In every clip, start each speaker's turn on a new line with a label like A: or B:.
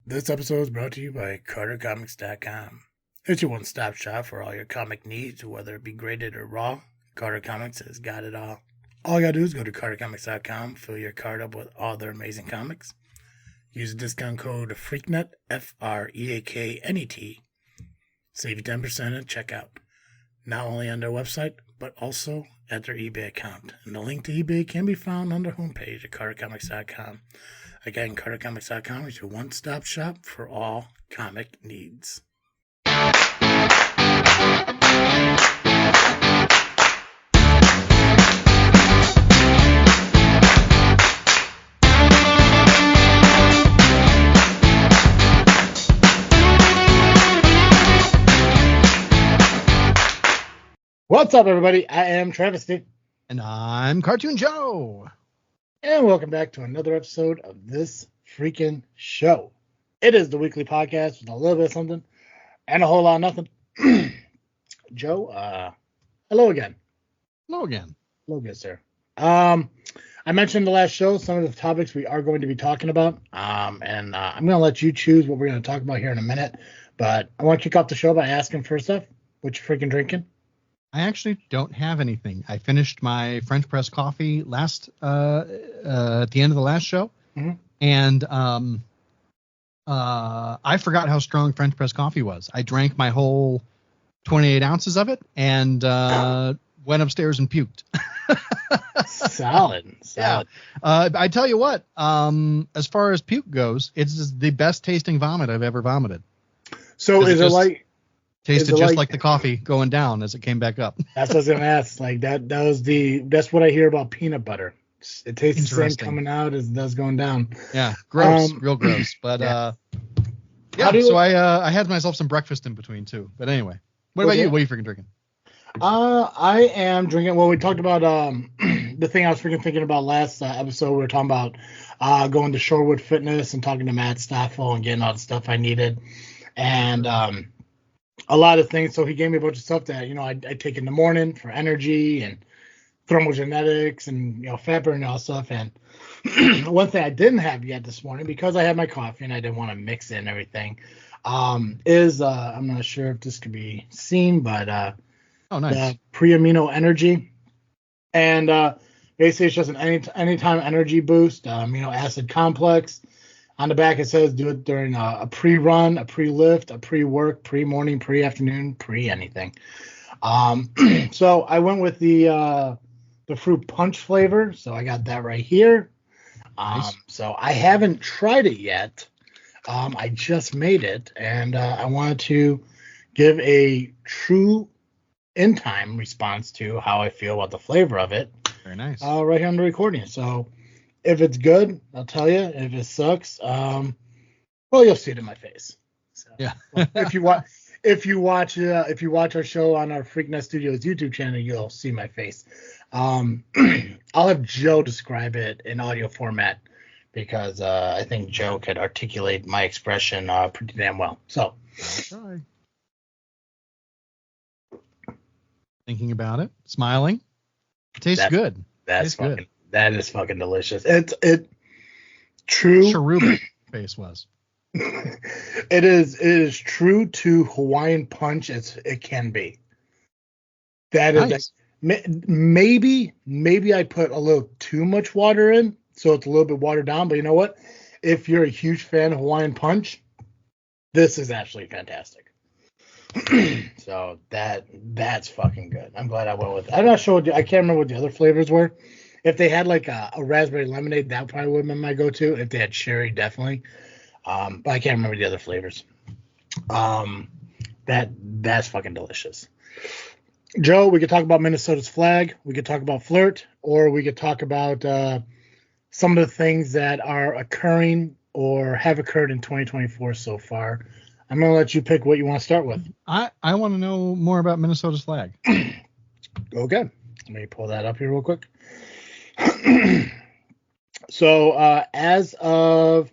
A: This episode is brought to you by CarterComics.com. It's your one-stop shop for all your comic needs, whether it be graded or raw. Carter Comics has got it all. All you gotta do is go to CarterComics.com, fill your cart up with all their amazing comics. Use the discount code FREAKNET, FREAKNET. Save you 10% at checkout. Not only on their website, but also at their eBay account. And the link to eBay can be found on their homepage at CarterComics.com. Again, CarterComics.com is your one-stop shop for all comic needs. What's up, everybody? I am Travesty.
B: And I'm Cartoon Joe.
A: And welcome back to another episode of this freaking show. It is the weekly podcast with a little bit of something and a whole lot of nothing. Joe, hello again.
B: Hello again.
A: Hello, good sir. I mentioned in the last show some of the topics we are going to be talking about. I'm going to let you choose what we're going to talk about here in a minute. But I want to kick off the show by asking first off, what you freaking drinking?
B: I actually don't have anything. I finished my French press coffee at the end of the last show, and I forgot how strong French press coffee was. I drank my whole 28 ounces of it and went upstairs and puked.
A: Solid.
B: Yeah. I tell you what, as far as puke goes, it's the best tasting vomit I've ever vomited.
A: So is it like...
B: Tasted just like the coffee going down as it came back up.
A: That's what I was gonna ask. Like that's what I hear about peanut butter. It tastes the same coming out as it does going down.
B: Yeah, gross, real gross. But so I had myself some breakfast in between too. But anyway, what about you? What are you freaking drinking?
A: I am drinking. Well, we talked about the thing I was freaking thinking about last episode. We were talking about going to Shorewood Fitness and talking to Matt Stoffel and getting all the stuff I needed, and a lot of things. So he gave me a bunch of stuff that, I take in the morning for energy and thermogenetics and, fat burn and all stuff. And one thing I didn't have yet this morning, because I had my coffee and I didn't want to mix in everything, is I'm not sure if this could be seen, but
B: nice.
A: The pre-amino energy. And basically it's just an anytime energy boost, amino acid complex. On the back, it says do it during a pre-run, a pre-lift, a pre-work, pre-morning, pre-afternoon, pre-anything. So I went with the fruit punch flavor. So I got that right here.
B: Nice.
A: So I haven't tried it yet. I just made it, and I wanted to give a true in-time response to how I feel about the flavor of it.
B: Very nice.
A: Right here on the recording. So if it's good, I'll tell you. If it sucks, well, you'll see it in my face. So,
B: yeah.
A: if you watch our show on our Freaknet Studios YouTube channel, you'll see my face. I'll have Joe describe it in audio format because I think Joe could articulate my expression pretty damn well. So,
B: I'll try. Thinking about it, smiling. It tastes good.
A: That's fucking good. That is fucking delicious. It true.
B: Cherubic face was.
A: It is true to Hawaiian punch as it can be. That is
B: nice.
A: Maybe I put a little too much water in, so it's a little bit watered down. But you know what? If you're a huge fan of Hawaiian punch, this is actually fantastic. So that's fucking good. I'm glad I went with it. I'm not sure. I can't remember what the other flavors were. If they had like a raspberry lemonade, that probably would have been my go-to. If they had cherry, definitely. But I can't remember the other flavors. That's fucking delicious. Joe, we could talk about Minnesota's flag. We could talk about FLiRT, or we could talk about some of the things that are occurring or have occurred in 2024 so far. I'm going to let you pick what you want to start with.
B: I want to know more about Minnesota's flag.
A: Okay. Let me pull that up here real quick. So as of,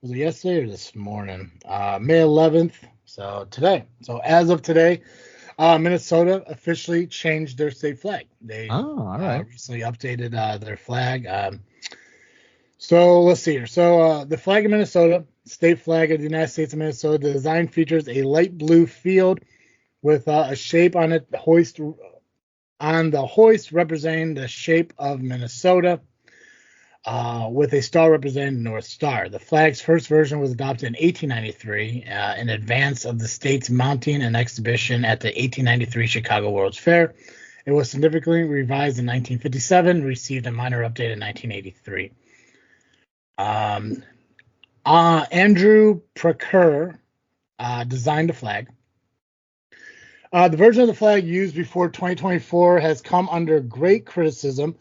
A: was it yesterday or this morning? May 11th. So today. So as of today, Minnesota officially changed their state flag. They
B: all right.
A: Recently updated their flag. So let's see here. So the flag of Minnesota state flag of the United States of Minnesota. The design features a light blue field with a shape on it, on the hoist representing the shape of Minnesota, with a star representing the North Star. The flag's first version was adopted in 1893 in advance of the state's mounting an exhibition at the 1893 Chicago World's Fair. It was significantly revised in 1957, received a minor update in 1983. Andrew Procure designed the flag. The version of the flag used before 2024 has come under great criticism,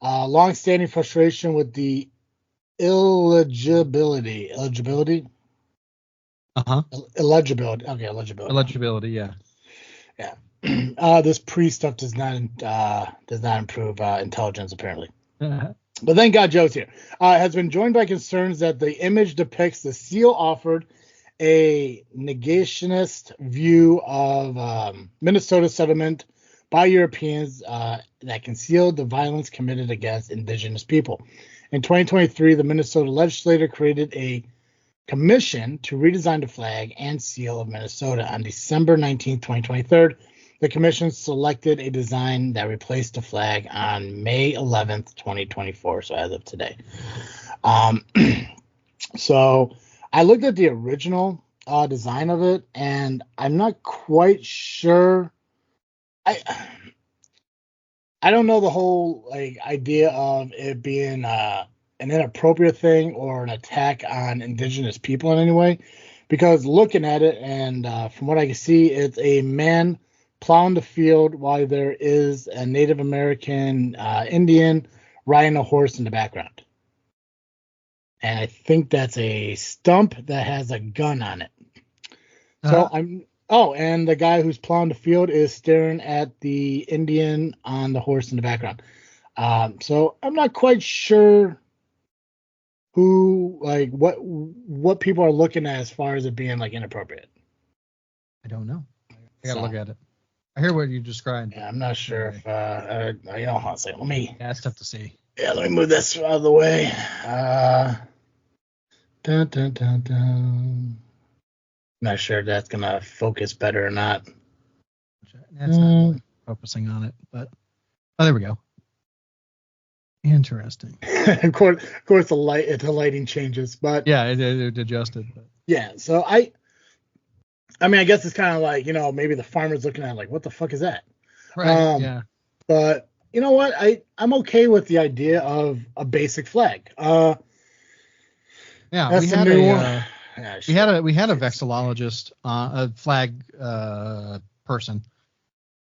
A: long-standing frustration with the illegibility. Illegibility. Okay, illegibility.
B: Illegibility, yeah.
A: Yeah. This pre-stuff does not improve intelligence, apparently. But thank God Joe's here. Has been joined by concerns that the image depicts the seal offered a negationist view of Minnesota settlement by Europeans that concealed the violence committed against indigenous people. In 2023, the Minnesota legislature created a commission to redesign the flag and seal of Minnesota. On December 19, 2023, the commission selected a design that replaced the flag on May 11th, 2024, so as of today. So I looked at the original design of it, and I'm not quite sure. I don't know the whole idea of it being an inappropriate thing or an attack on indigenous people in any way, because looking at it and from what I can see, it's a man plowing the field while there is a Native American Indian riding a horse in the background. And I think that's a stump that has a gun on it. So and the guy who's plowing the field is staring at the Indian on the horse in the background. So I'm not quite sure what people are looking at as far as it being inappropriate.
B: I don't know. I gotta look at it. I hear what you described.
A: Yeah, I'm not sure if hold on a second.
B: Yeah, it's tough to see.
A: Yeah, let me move this out of the way. Not sure if that's gonna focus better or not.
B: That's not really focusing on it, but there we go. Interesting.
A: of course, the lighting changes, but
B: yeah, it adjusted. But.
A: Yeah, so I guess it's kind of maybe the farmer's looking at it what the fuck is that?
B: Right. Yeah.
A: But you know what? I'm okay with the idea of a basic flag.
B: Yeah, we had we had a vexillologist, a flag person.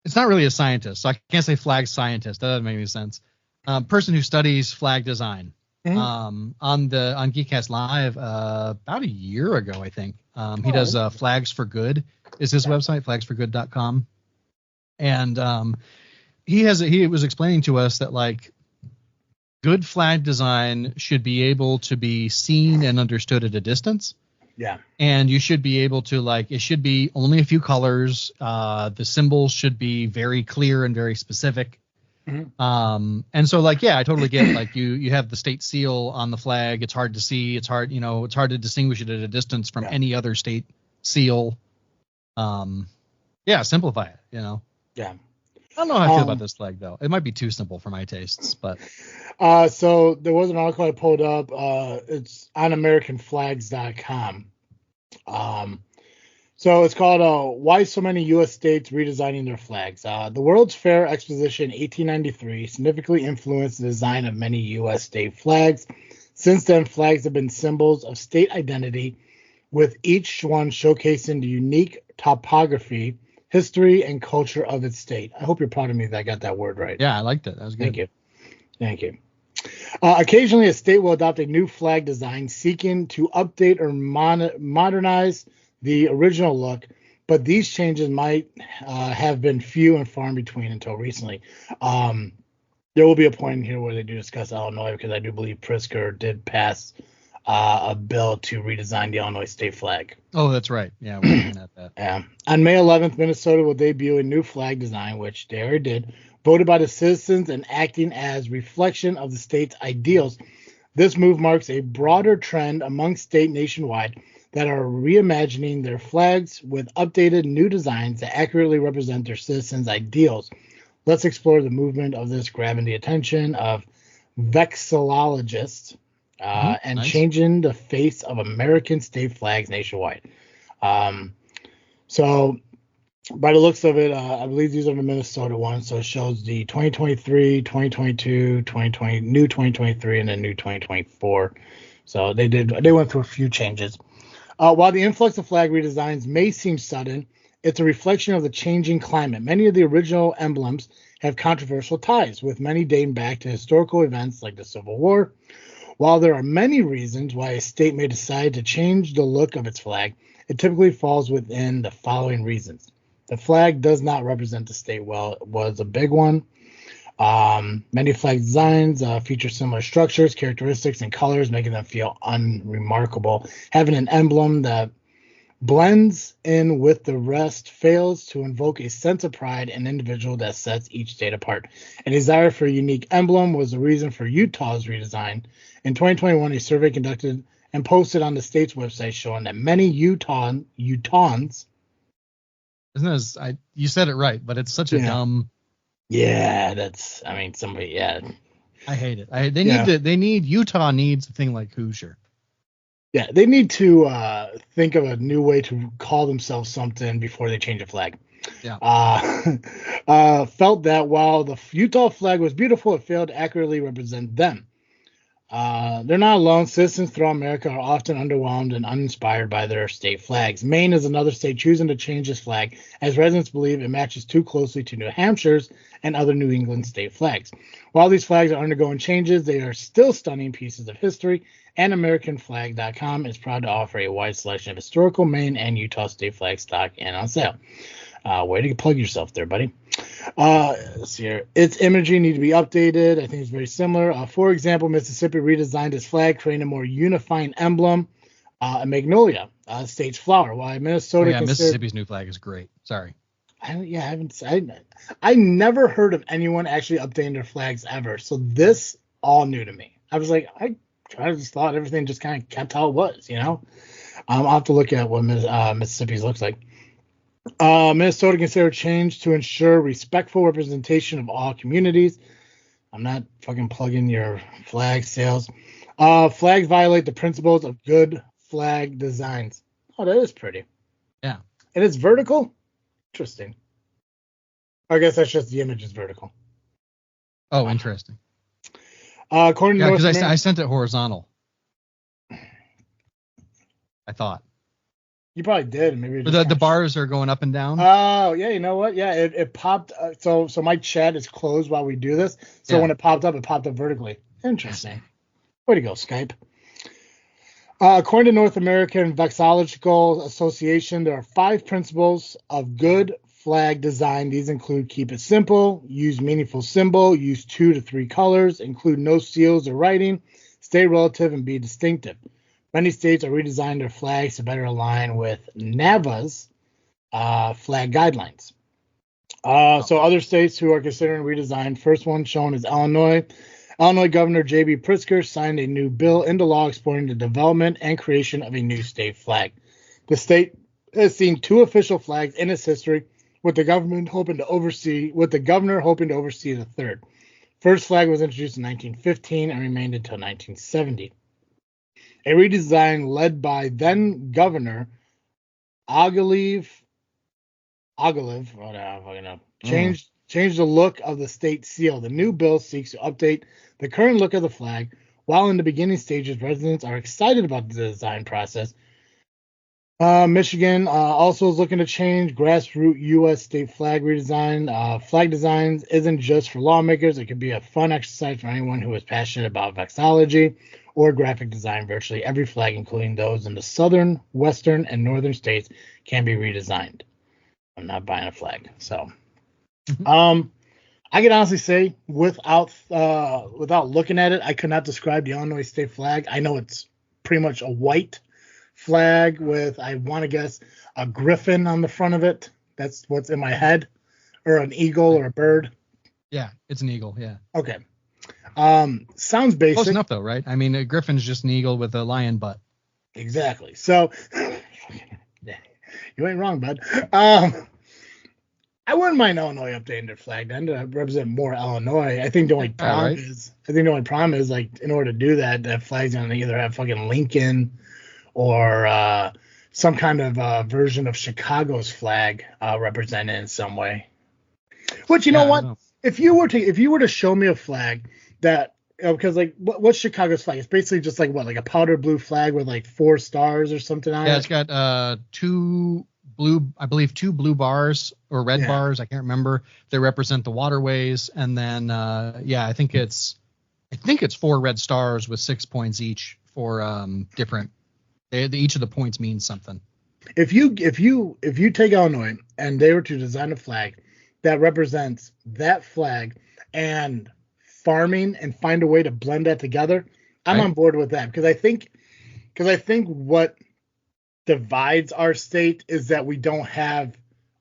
B: It's not really a scientist, so I can't say flag scientist. That doesn't make any sense. Person who studies flag design. Mm-hmm. On Geekcast Live about a year ago, I think. He does Flags for Good is his website, flagsforgood.com. And he was explaining to us that good flag design should be able to be seen and understood at a distance.
A: Yeah. And
B: you should be able to it should be only a few colors. The symbols should be very clear and very specific. Mm-hmm. And so I totally get you have the state seal on the flag. It's hard to see. It's hard to distinguish it at a distance from any other state seal. Simplify it, Yeah.
A: I
B: don't know how I feel about this flag though. It might be too simple for my tastes, but.
A: So there was an article I pulled up. It's on AmericanFlags.com. So it's called Why So Many U.S. States Redesigning Their Flags. The World's Fair Exposition 1893 significantly influenced the design of many U.S. state flags. Since then, flags have been symbols of state identity, with each one showcasing the unique topography, history, and culture of its state. I hope you're proud of me that I got that word right.
B: Yeah, I liked it. That was good.
A: Thank you. Occasionally, a state will adopt a new flag design seeking to update or modernize the original look, but these changes might have been few and far in between until recently. There will be a point in here where they do discuss Illinois, because I do believe Pritzker did pass a bill to redesign the Illinois state flag.
B: Oh, that's right. Yeah, we're looking at that.
A: Yeah. On May 11th, Minnesota will debut a new flag design, which they already did, voted by the citizens and acting as reflection of the state's ideals. This move marks a broader trend among states nationwide that are reimagining their flags with updated new designs that accurately represent their citizens' ideals. Let's explore the movement of this grabbing the attention of vexillologists and changing the face of American state flags nationwide. So by the looks of it, I believe these are the Minnesota ones. So it shows the 2023, 2022, 2020, new 2023, and then new 2024. So they went through a few changes. While the influx of flag redesigns may seem sudden, it's a reflection of the changing climate. Many of the original emblems have controversial ties, with many dating back to historical events like the Civil War. While there are many reasons why a state may decide to change the look of its flag, it typically falls within the following reasons. The flag does not represent the state well. It was a big one. Many flag designs feature similar structures, characteristics, and colors, making them feel unremarkable. Having an emblem that blends in with the rest fails to invoke a sense of pride and individual that sets each state apart. A desire for a unique emblem was the reason for Utah's redesign. In 2021, a survey conducted and posted on the state's website showing that many Utahns.
B: Isn't this? You said it right, but it's such a dumb.
A: Yeah, somebody. Yeah,
B: I hate it. Utah needs a thing like Hoosier.
A: Yeah, they need to think of a new way to call themselves something before they change the flag.
B: Yeah.
A: Felt that while the Utah flag was beautiful, it failed to accurately represent them. They're not alone. Citizens throughout America are often underwhelmed and uninspired by their state flags. Maine is another state choosing to change its flag, as residents believe it matches too closely to New Hampshire's and other New England state flags. While these flags are undergoing changes, they are still stunning pieces of history, and AmericanFlag.com is proud to offer a wide selection of historical Maine and Utah state flag stock and on sale. Way to plug yourself there, buddy. Let's see here. Its imagery need to be updated. I think it's very similar. For example, Mississippi redesigned its flag, creating a more unifying emblem, a magnolia, state's flower. While Minnesota,
B: Mississippi's new flag is great. Sorry.
A: I never heard of anyone actually updating their flags ever. So this all new to me. I was like, I just thought everything just kind of kept how it was, I'll have to look at what Mississippi's looks like. Minnesota considered change to ensure respectful representation of all communities. I'm not fucking plugging your flag sales. Flags violate the principles of good flag designs. Oh, that is pretty.
B: Yeah.
A: And it's vertical? Interesting. I guess that's just the image is vertical.
B: Oh, interesting.
A: According to
B: because I sent it horizontal. I thought.
A: You probably did. Maybe
B: the bars are going up and down.
A: Oh, yeah. You know what? Yeah, it popped. So my chat is closed while we do this. So when it popped up vertically. Interesting. Way to go, Skype. According to North American Vexillological Association, there are 5 principles of good flag design. These include keep it simple, use meaningful symbol, use 2 to 3 colors, include no seals or writing, stay relative, and be distinctive. Many states are redesigning their flags to better align with NAVA's flag guidelines. So other states who are considering redesign, first one shown is Illinois. Illinois Governor J.B. Pritzker signed a new bill into law exploring the development and creation of a new state flag. The state has seen 2 official flags in its history, with the governor hoping to oversee the third. First flag was introduced in 1915 and remained until 1970. A redesign led by then Governor Ogilvie changed the look of the state seal. The new bill seeks to update the current look of the flag. While in the beginning stages, residents are excited about the design process. Michigan also is looking to change grassroots U.S. state flag redesign. Flag designs isn't just for lawmakers. It could be a fun exercise for anyone who is passionate about vexillology or graphic design. Virtually every flag, including those in the southern, western, and northern states, can be redesigned. I'm not buying a flag. So, I can honestly say without looking at it, I could not describe the Illinois state flag. I know it's pretty much a white flag with, I want to guess, a griffin on the front of it. That's what's in my head, or an eagle or a bird.
B: Yeah, it's an eagle. Yeah.
A: Okay. Sounds basic.
B: Close enough though, right? I mean, a griffin's just an eagle with a lion butt.
A: Exactly. So you ain't wrong, bud. I wouldn't mind Illinois updating their flag then to represent more Illinois. I think the only problem is like in order to do that, that flag's gonna either have fucking Lincoln or some kind of version of Chicago's flag represented in some way. Which you know what? If you were to show me a flag that because like what's Chicago's flag? It's basically just like a powder blue flag with like 4 stars or something on it.
B: Yeah, it's got 2 blue bars or red bars, I can't remember. They represent the waterways, and then I think it's 4 red stars with 6 points each for different. Each of the points means something.
A: If you take Illinois and they were to design a flag that represents that flag and farming and find a way to blend that together, I'm on board with that because I think what divides our state is that we don't have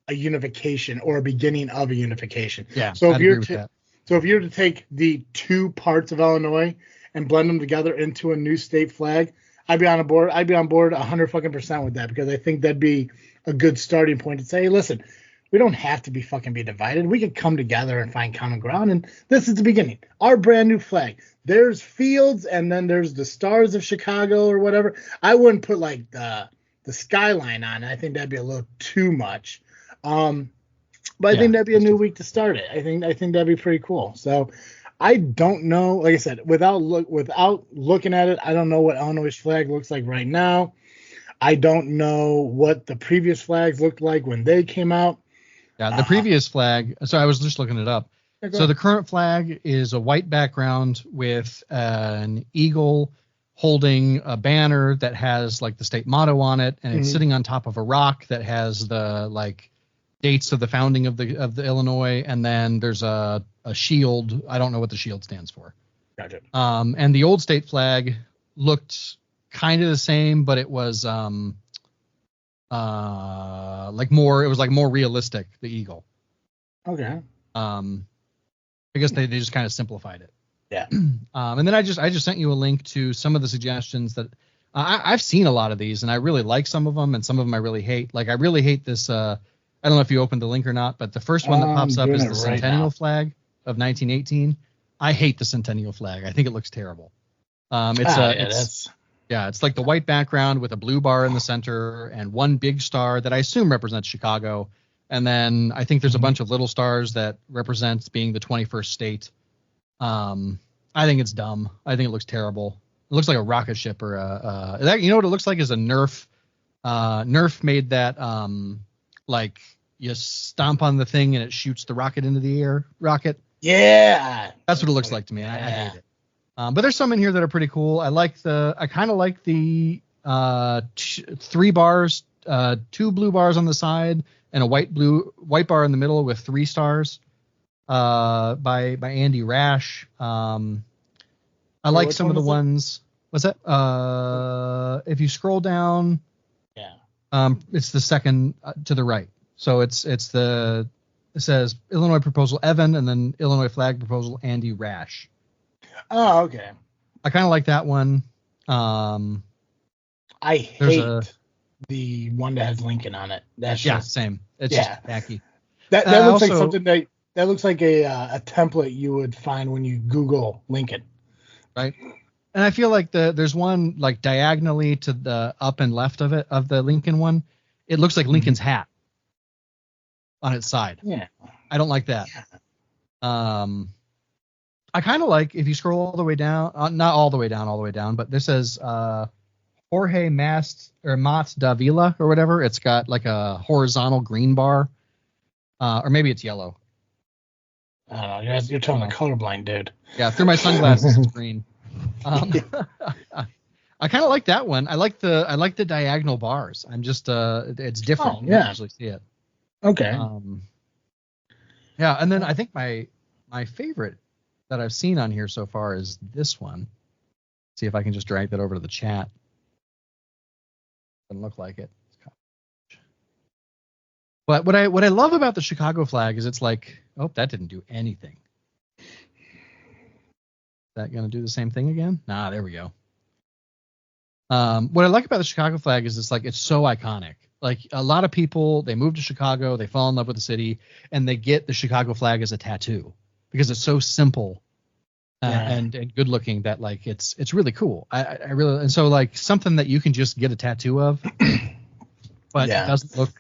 A: a unification or a beginning of a unification.
B: Yeah.
A: So if you're to take the 2 parts of Illinois and blend them together into a new state flag, I'd be on board 100% with that because I think that'd be a good starting point to say, hey, listen, we don't have to be divided. We could come together and find common ground. And this is the beginning. Our brand new flag. There's fields and then there's the stars of Chicago or whatever. I wouldn't put like the skyline on it. I think that'd be a little too much. But I think that'd be a new week to start it. I think that'd be pretty cool. So I don't know. Like I said, without looking at it, I don't know what Illinois' flag looks like right now. I don't know what the previous flags looked like when they came out.
B: Yeah, the previous flag. So I was just looking it up. So the current flag is a white background with an eagle holding a banner that has like the state motto on it, and it's sitting on top of a rock that has the like dates of the founding of the Illinois, and then there's a shield. I don't know what the shield stands for.
A: Gotcha.
B: And the old state flag looked kind of the same, but it was more realistic, the eagle.
A: Okay.
B: I guess they just kind of simplified it.
A: Yeah.
B: And then I just sent you a link to some of the suggestions that I've seen a lot of these, and I really like some of them, and some of them I really hate. Like I really hate this. I don't know if you opened the link or not, but the first one that pops up is the Centennial flag of 1918. I hate the Centennial flag. I think it looks terrible. It's like the white background with a blue bar in the center and one big star that I assume represents Chicago. And then I think there's a bunch of little stars that represents being the 21st state. I think it's dumb. I think it looks terrible. It looks like a rocket ship or you know what it looks like is a Nerf. Nerf made that like you stomp on the thing and it shoots the rocket into the air. Rocket.
A: Yeah.
B: That's what it looks like to me. I hate it. But there's some in here that are pretty cool. I kind of like the 3 bars, 2 blue bars on the side and a white bar in the middle with 3 stars. By Andy Rash. I like some of the ones. What's that? If you scroll down, it's the second to the right. So it says Illinois proposal Evan and then Illinois flag proposal Andy Rash.
A: Oh, okay.
B: I kind of like that one.
A: I hate the one that has Lincoln on it. That's just
B: same. It's just tacky.
A: That looks like something that looks like a template you would find when you Google Lincoln.
B: Right. And I feel like there's one like diagonally to the up and left of the Lincoln one. It looks like Lincoln's hat on its side.
A: Yeah.
B: I don't like that. Yeah. I kind of like if you scroll all the way down, not all the way down, but this says Jorge Mast Davila or whatever. It's got like a horizontal green bar, or maybe it's yellow.
A: I don't know. You're telling a colorblind dude.
B: Yeah, through my sunglasses, it's green. I kind of like that one. I like the diagonal bars. I'm just it's different. You don't usually see it.
A: Okay.
B: Yeah, and then I think my favorite that I've seen on here so far is this one. See if I can just drag that over to the chat. Doesn't look like it. But what I love about the Chicago flag is it's like, oh, that didn't do anything. that going to do the same thing again? Nah, there we go. What I like about the Chicago flag is it's so iconic. Like a lot of people, they move to Chicago, they fall in love with the city, and they get the Chicago flag as a tattoo because it's so simple and good looking that like it's really cool. I really, and so like something that you can just get a tattoo of, but it doesn't look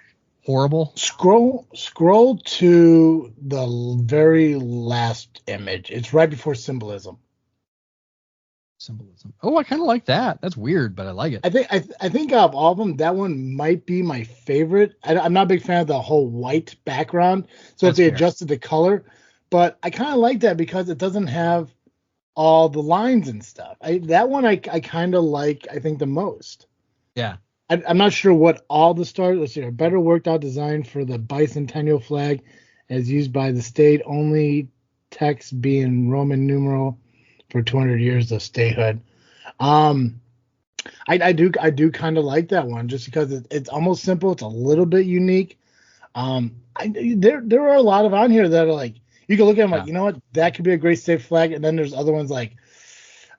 B: horrible.
A: Scroll to the very last image. It's right before symbolism.
B: Oh, I kind of like that. That's weird, but I like it.
A: I think of all of them, that one might be my favorite. I'm not a big fan of the whole white background, so if they adjusted the color, but I kind of like that because it doesn't have all the lines and stuff. That one I kind of like. I think the most.
B: Yeah.
A: I'm not sure what all the stars. Let's see. A better worked out design for the bicentennial flag, as used by the state. Only text being Roman numeral. For 200 years of statehood. I do kind of like that one just because it's almost simple. It's a little bit unique. There are a lot of on here that are like, you can look at them like, you know what, that could be a great state flag. And then there's other ones like,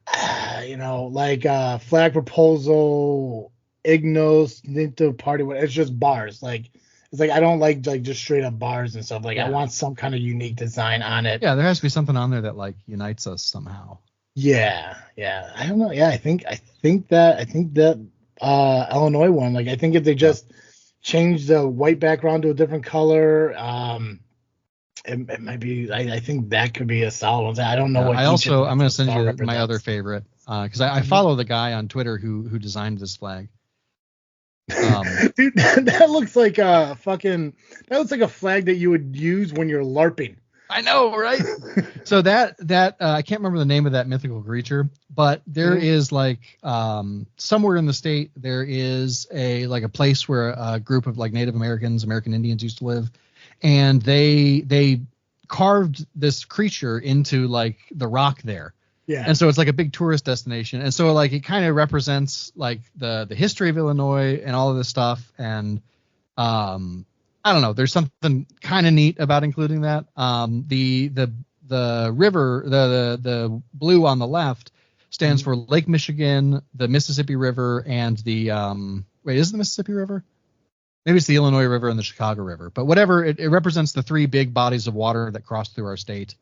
A: flag proposal, Ignos, Ninto party. It's just bars. Like, it's like, I don't like just straight up bars and stuff. Like I want some kind of unique design on it.
B: Yeah. There has to be something on there that like unites us somehow.
A: Yeah. I don't know. Yeah, I think that Illinois one. Like, I think if they just change the white background to a different color, it might be. I think that could be a solid one. I don't know what.
B: I'm going to send you my other favorite because I follow the guy on Twitter who designed this flag.
A: Dude, that looks like a flag that you would use when you're LARPing.
B: I know, right? So that I can't remember the name of that mythical creature, but there is like somewhere in the state there is a place where a group of like Native American Indians used to live, and they carved this creature into like the rock there. Yeah. And so it's like a big tourist destination, and so like it kind of represents like the history of Illinois and all of this stuff, and I don't know. There's something kind of neat about including that. The river, the blue on the left stands for Lake Michigan, the Mississippi River, and the is it the Mississippi River? Maybe it's the Illinois River and the Chicago River. But whatever, it represents the three big bodies of water that cross through our state.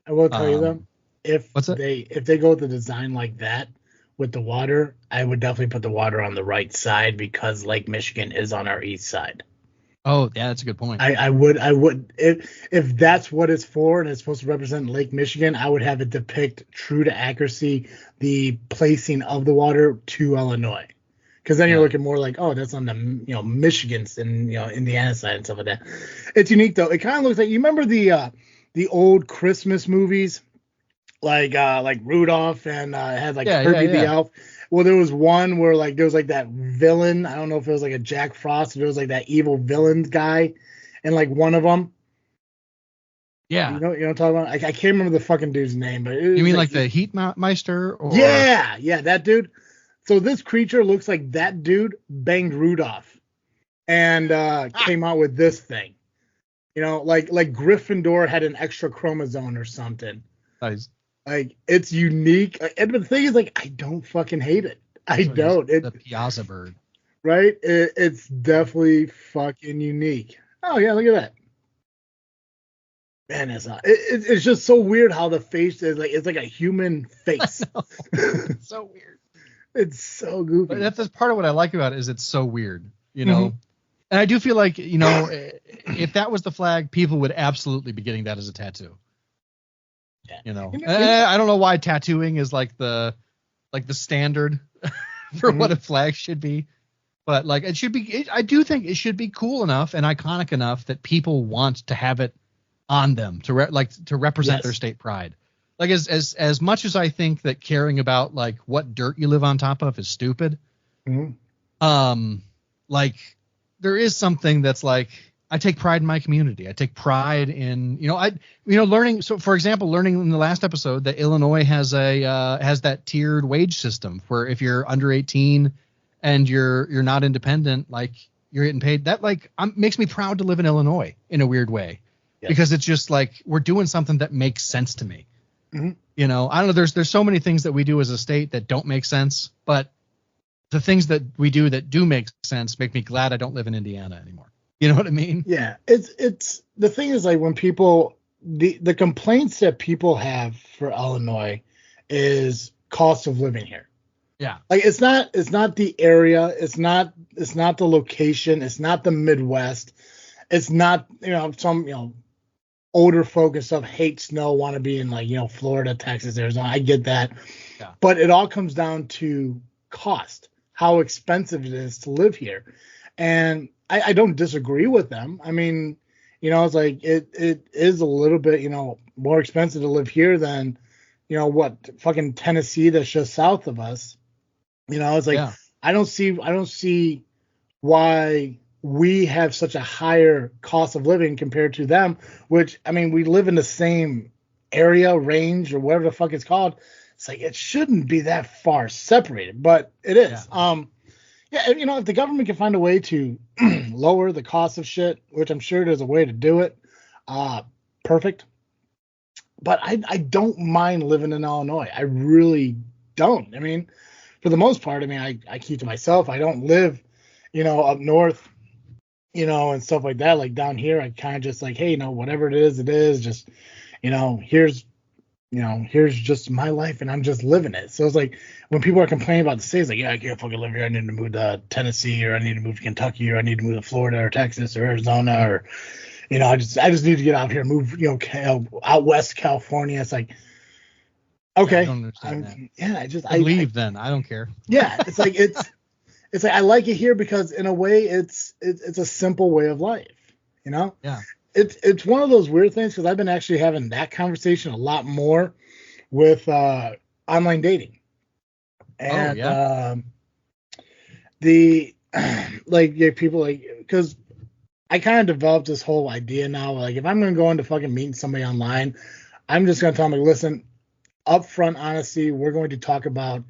A: I will tell you though, if they go with the design like that with the water, I would definitely put the water on the right side because Lake Michigan is on our east side.
B: Oh, yeah, that's a good point.
A: I would if that's what it's for and it's supposed to represent Lake Michigan, I would have it depict true to accuracy the placing of the water to Illinois. Because then you're looking more like, oh, that's on the Michigan's and Indiana side and stuff like that. It's unique though. It kind of looks like, you remember the old Christmas movies like Rudolph and had like Herbie the Elf. Well, there was one where like there was like that villain. I don't know if it was like a Jack Frost. Or there was like that evil villain guy, and like one of them. Yeah. You know what I'm talking about? I can't remember the fucking dude's name, but
B: you mean like the Heatmeister? Or...
A: Yeah, that dude. So this creature looks like that dude banged Rudolph, and came out with this thing. Like Gryffindor had an extra chromosome or something.
B: Nice.
A: Like, it's unique. And the thing is, like, I don't fucking hate it. I don't.
B: The Piazza bird.
A: Right? It's definitely fucking unique. Oh, yeah, look at that. Man, it's just so weird how the face is like, it's like a human face.
B: It's so weird.
A: It's so goofy.
B: But that's part of what I like about it is it's so weird, And I do feel like, if that was the flag, people would absolutely be getting that as a tattoo. Yeah. I don't know why tattooing is like the standard for what a flag should be, but like it should be. I do think it should be cool enough and iconic enough that people want to have it on them to represent their state pride. Like as much as I think that caring about like what dirt you live on top of is stupid, like there is something that's like. I take pride in my community. I take pride in, learning. So, for example, learning in the last episode that Illinois has that tiered wage system where if you're under 18 and you're not independent, like you're getting paid. That like makes me proud to live in Illinois in a weird way because it's just like we're doing something that makes sense to me. You know, I don't know. There's so many things that we do as a state that don't make sense, but the things that we do that do make sense make me glad I don't live in Indiana anymore. You know what I mean?
A: Yeah. It's the thing is, like, when people, the complaints that people have for Illinois is cost of living here.
B: Yeah.
A: Like, it's not the area, it's not the location, it's not the Midwest, it's not, some, older folk and stuff hate snow, want to be in, like, Florida, Texas, Arizona. I get that.
B: Yeah.
A: But it all comes down to cost, how expensive it is to live here. And I don't disagree with them. I mean, it's like it is a little bit, more expensive to live here than, fucking Tennessee that's just south of us. It's like, I don't see why we have such a higher cost of living compared to them, which, I mean, we live in the same area, range, or whatever the fuck it's called. It's like, it shouldn't be that far separated, but it is. If the government can find a way to lower the cost of shit, which I'm sure there's a way to do it, perfect. But I don't mind living in Illinois. I really don't. I mean, for the most part, I keep to myself. I don't live, up north, and stuff like that. Like, down here, I kind of just like, hey, whatever it is. Just, here's just my life, and I'm just living it. So it's like, when people are complaining about the states, like, yeah, I can't fucking live here. I need to move to Tennessee, or I need to move to Kentucky, or I need to move to Florida or Texas or Arizona, or, I just need to get out here, move, out west California. It's like, okay,
B: I don't understand that.
A: I
B: leave then. I don't care.
A: Yeah, it's like it's like, I like it here because, in a way, it's a simple way of life.
B: Yeah.
A: It's one of those weird things, because I've been actually having that conversation a lot more with online dating. And people, like, because I kind of developed this whole idea now, like, if I'm going to go into fucking meeting somebody online, I'm just going to tell them, like, listen, upfront honesty, we're going to talk about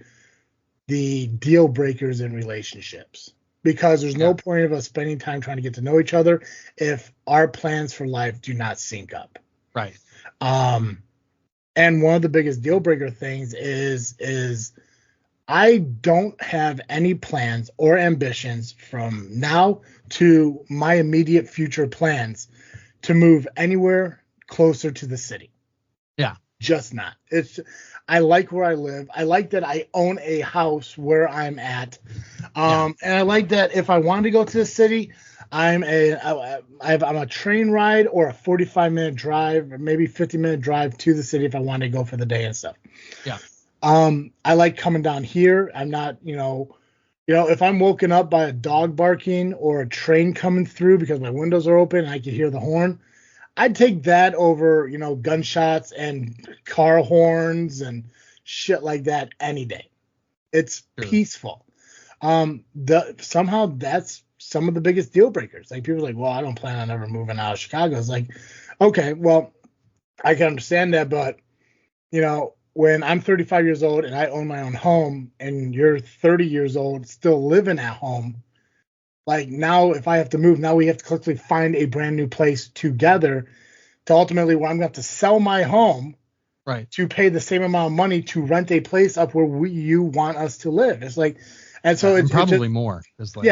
A: the deal breakers in relationships, because there's no point of us spending time trying to get to know each other if our plans for life do not sync up.
B: Right.
A: And one of the biggest deal breaker things is I don't have any plans or ambitions from now to my immediate future plans to move anywhere closer to the city.
B: Yeah.
A: Just not. I like where I live. I like that I own a house where I'm at. And I like that if I wanted to go to the city, I'm a train ride or a 45-minute drive, or maybe 50-minute drive to the city if I wanted to go for the day and stuff.
B: Yeah.
A: I like coming down here. I'm not, if I'm woken up by a dog barking or a train coming through because my windows are open and I can hear the horn, I'd take that over, gunshots and car horns and shit like that any day. It's peaceful. Somehow that's some of the biggest deal breakers. Like, people are like, well, I don't plan on ever moving out of Chicago. It's like, okay, well, I can understand that, but, when I'm 35 years old and I own my own home, and you're 30 years old still living at home, like, now if I have to move, now we have to quickly find a brand new place together to ultimately where I'm going to have to sell my home,
B: right,
A: to pay the same amount of money to rent a place up where you want us to live. It's like, and so it's
B: probably more. It's like,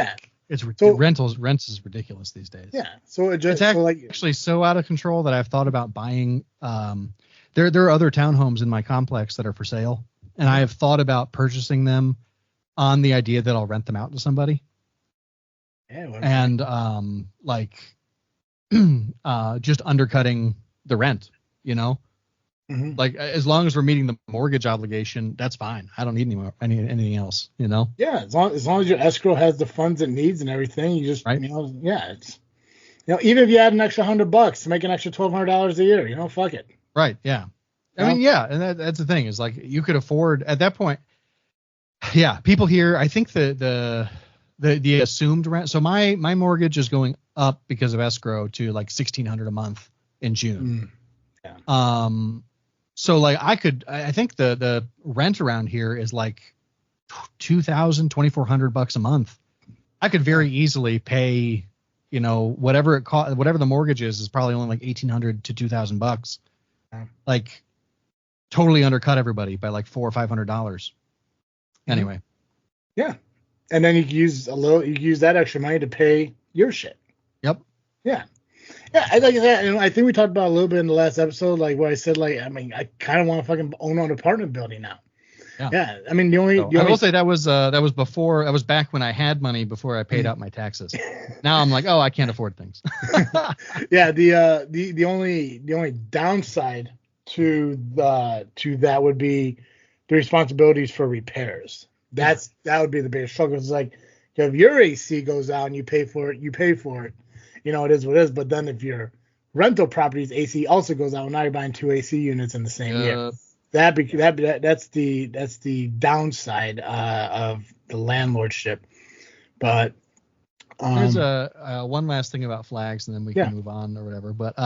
B: rents is ridiculous these days.
A: Yeah. So it's
B: actually so out of control that I've thought about buying. There are other townhomes in my complex that are for sale, and I have thought about purchasing them on the idea that I'll rent them out to somebody.
A: Yeah,
B: and just undercutting the rent,
A: Mm-hmm.
B: Like, as long as we're meeting the mortgage obligation, that's fine. I don't need anything else,
A: Yeah, as long as your escrow has the funds it needs and everything, you just
B: right?
A: It's even if you add an extra $100 to make an extra $1,200 a year, fuck it.
B: Right. Yeah. I mean, yeah, and that's the thing, is like, you could afford at that point. Yeah, people here, I think the assumed rent. So my mortgage is going up because of escrow to like $1,600 a month in June.
A: Yeah.
B: So like, I think the rent around here is like $2,000, $2,400 a month. I could very easily pay, whatever it cost, whatever the mortgage is probably only like $1,800 to $2,000.
A: Yeah.
B: Like, totally undercut everybody by like $400 or $500. Anyway.
A: Yeah. And then you can use that extra money to pay your shit.
B: Yep.
A: Yeah. Yeah, I like that. And I think we talked about a little bit in the last episode, like where I said, like, I mean, I kind of want to fucking own an apartment building now. Yeah. I mean, I
B: will say that was back when I had money before I paid out my taxes. Now I'm like, oh, I can't afford things.
A: Yeah. The only downside to that would be the responsibilities for repairs. That would be the biggest struggle. It's like if your AC goes out and you pay for it. It is what it is. But then if your rental property's AC also goes out, now you're buying 2 AC units in the same year. That's the downside of the landlordship. But
B: there's one last thing about flags, and then we can move on or whatever. But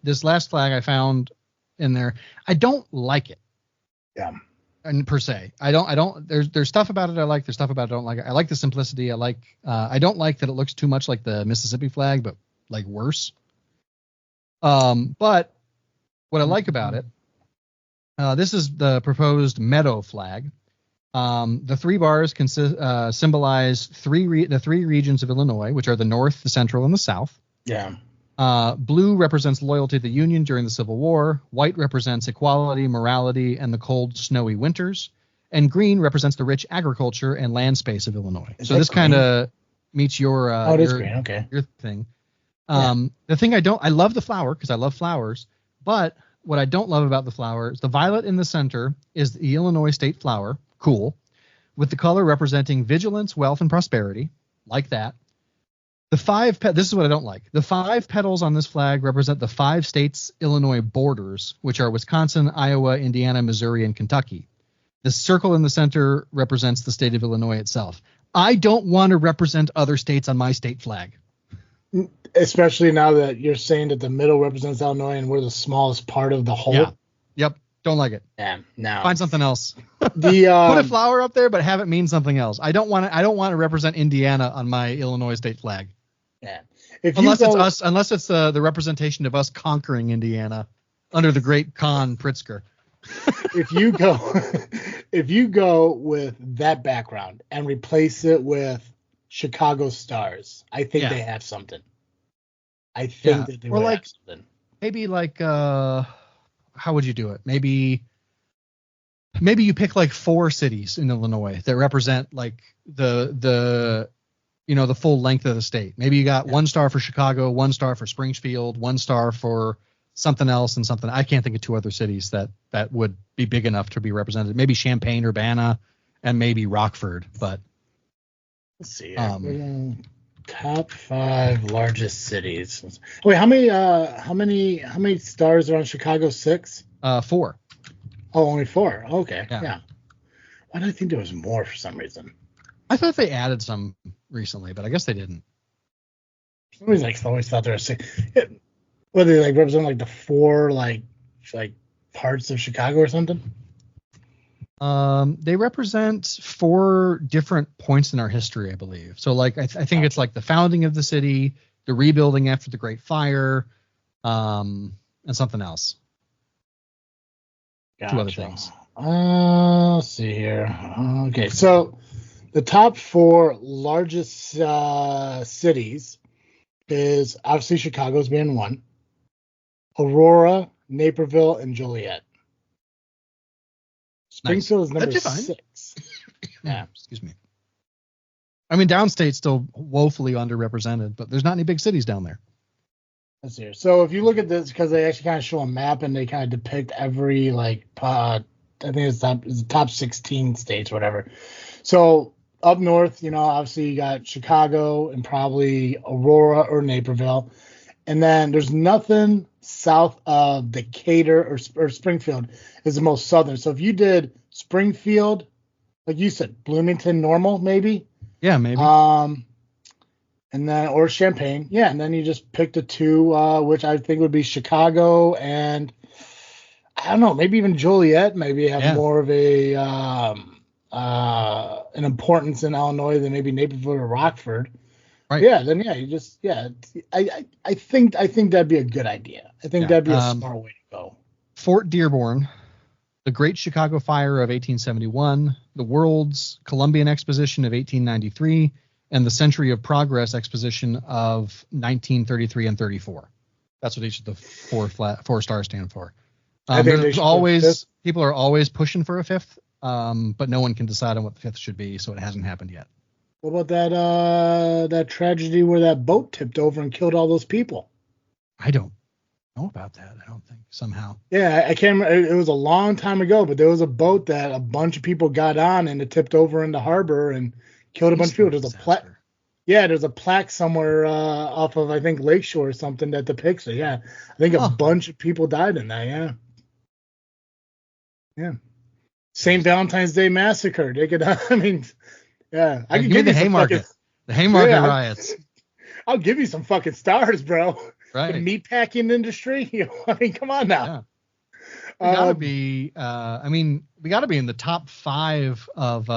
B: this last flag I found in there, I don't like it.
A: Yeah.
B: And per se, I don't. There's stuff about it I like. There's stuff about it I don't like. I like the simplicity. I don't like that it looks too much like the Mississippi flag, but like worse. But what I like about it, this is the proposed meadow flag. The 3 bars symbolize the 3 regions of Illinois, which are the North, the Central, and the South.
A: Yeah.
B: Blue represents loyalty to the Union during the Civil War. White represents equality, morality, and the cold, snowy winters. And green represents the rich agriculture and land space of Illinois. So this kind of meets your your thing. The thing I love the flower because I love flowers, but what I don't love about the flower is the violet in the center is the Illinois state flower. Cool. With the color representing vigilance, wealth, and prosperity. Like that. This is what I don't like. The 5 petals on this flag represent the 5 states' Illinois borders, which are Wisconsin, Iowa, Indiana, Missouri, and Kentucky. The circle in the center represents the state of Illinois itself. I don't want to represent other states on my state flag.
A: Especially now that you're saying that the middle represents Illinois and we're the smallest part of the whole.
B: Yeah. Yep. Don't like it.
A: Yeah. No.
B: Find something else. Put a flower up there, but have it mean something else. I don't want to represent Indiana on my Illinois state flag.
A: Yeah.
B: Unless it's the representation of us conquering Indiana under the great Khan Pritzker.
A: if you go with that background and replace it with Chicago Stars, I think they have something. I think that they would have something.
B: Maybe like how would you do it? Maybe you pick like 4 cities in Illinois that represent like the full length of the state. Maybe you got 1 star for Chicago, 1 star for Springfield, 1 star for something else and something. I can't think of 2 other cities that would be big enough to be represented. Maybe Champaign, Urbana, and maybe Rockford. But
A: let's see. Top 5 largest cities. Wait, how many stars are on Chicago? 6?
B: 4.
A: Oh, only 4. Okay. Yeah. Why did I think there was more for some reason?
B: I thought they added some recently, but I guess they didn't.
A: For some reason, I always thought there were 6. What, they like represent like the 4 like parts of Chicago or something?
B: They represent 4 different points in our history, I believe. So like I think it's like the founding of the city, the rebuilding after the Great Fire, and something else.
A: Gotcha.
B: 2 other things.
A: Let's see here. Okay, so the top 4 largest cities is obviously Chicago's being 1, Aurora, Naperville, and Joliet. Springfield is number 6.
B: Yeah, excuse me. I mean, downstate's still woefully underrepresented, but there's not any big cities down there.
A: Let's see here. So if you look at this, because they actually kind of show a map and they kind of depict every I think it's the top 16 states, whatever. So up north, obviously you got Chicago and probably Aurora or Naperville, and then there's nothing south of Decatur or Springfield is the most southern. So if you did Springfield, like you said, Bloomington, Normal, maybe.
B: Yeah, maybe.
A: And then or Champaign, yeah, and then you just pick the 2, which I think would be Chicago and I don't know, maybe even Joliet. Maybe have more of an importance in Illinois than maybe Naperville or Rockford. Right. Yeah, then you just I think that'd be a good idea. I think that'd be a smart way to go.
B: Fort Dearborn the Great Chicago Fire of 1871, the World's Columbian Exposition of 1893, and the Century of Progress Exposition of 1933 and 34. That's what each of the four stars stand for. There's always people are always pushing for a fifth, but no one can decide on what the fifth should be, so it hasn't happened yet.
A: What about that tragedy where that boat tipped over and killed all those people?
B: I don't know about that. I don't think somehow.
A: Yeah, I can't remember. It was a long time ago, but there was a boat that a bunch of people got on and it tipped over in the harbor and killed a bunch of people. There's a plaque. Yeah, there's a plaque somewhere off of, I think, Lakeshore or something that depicts it. Yeah, I think a bunch of people died in that. Yeah. Yeah. St. Valentine's Day Massacre. They could, I mean, yeah. I could give you
B: the Haymarket. The Haymarket riots.
A: I'll give you some fucking stars, bro.
B: Right.
A: The meatpacking industry. I mean, come on now.
B: Yeah. We gotta be. We gotta be in the top 5 of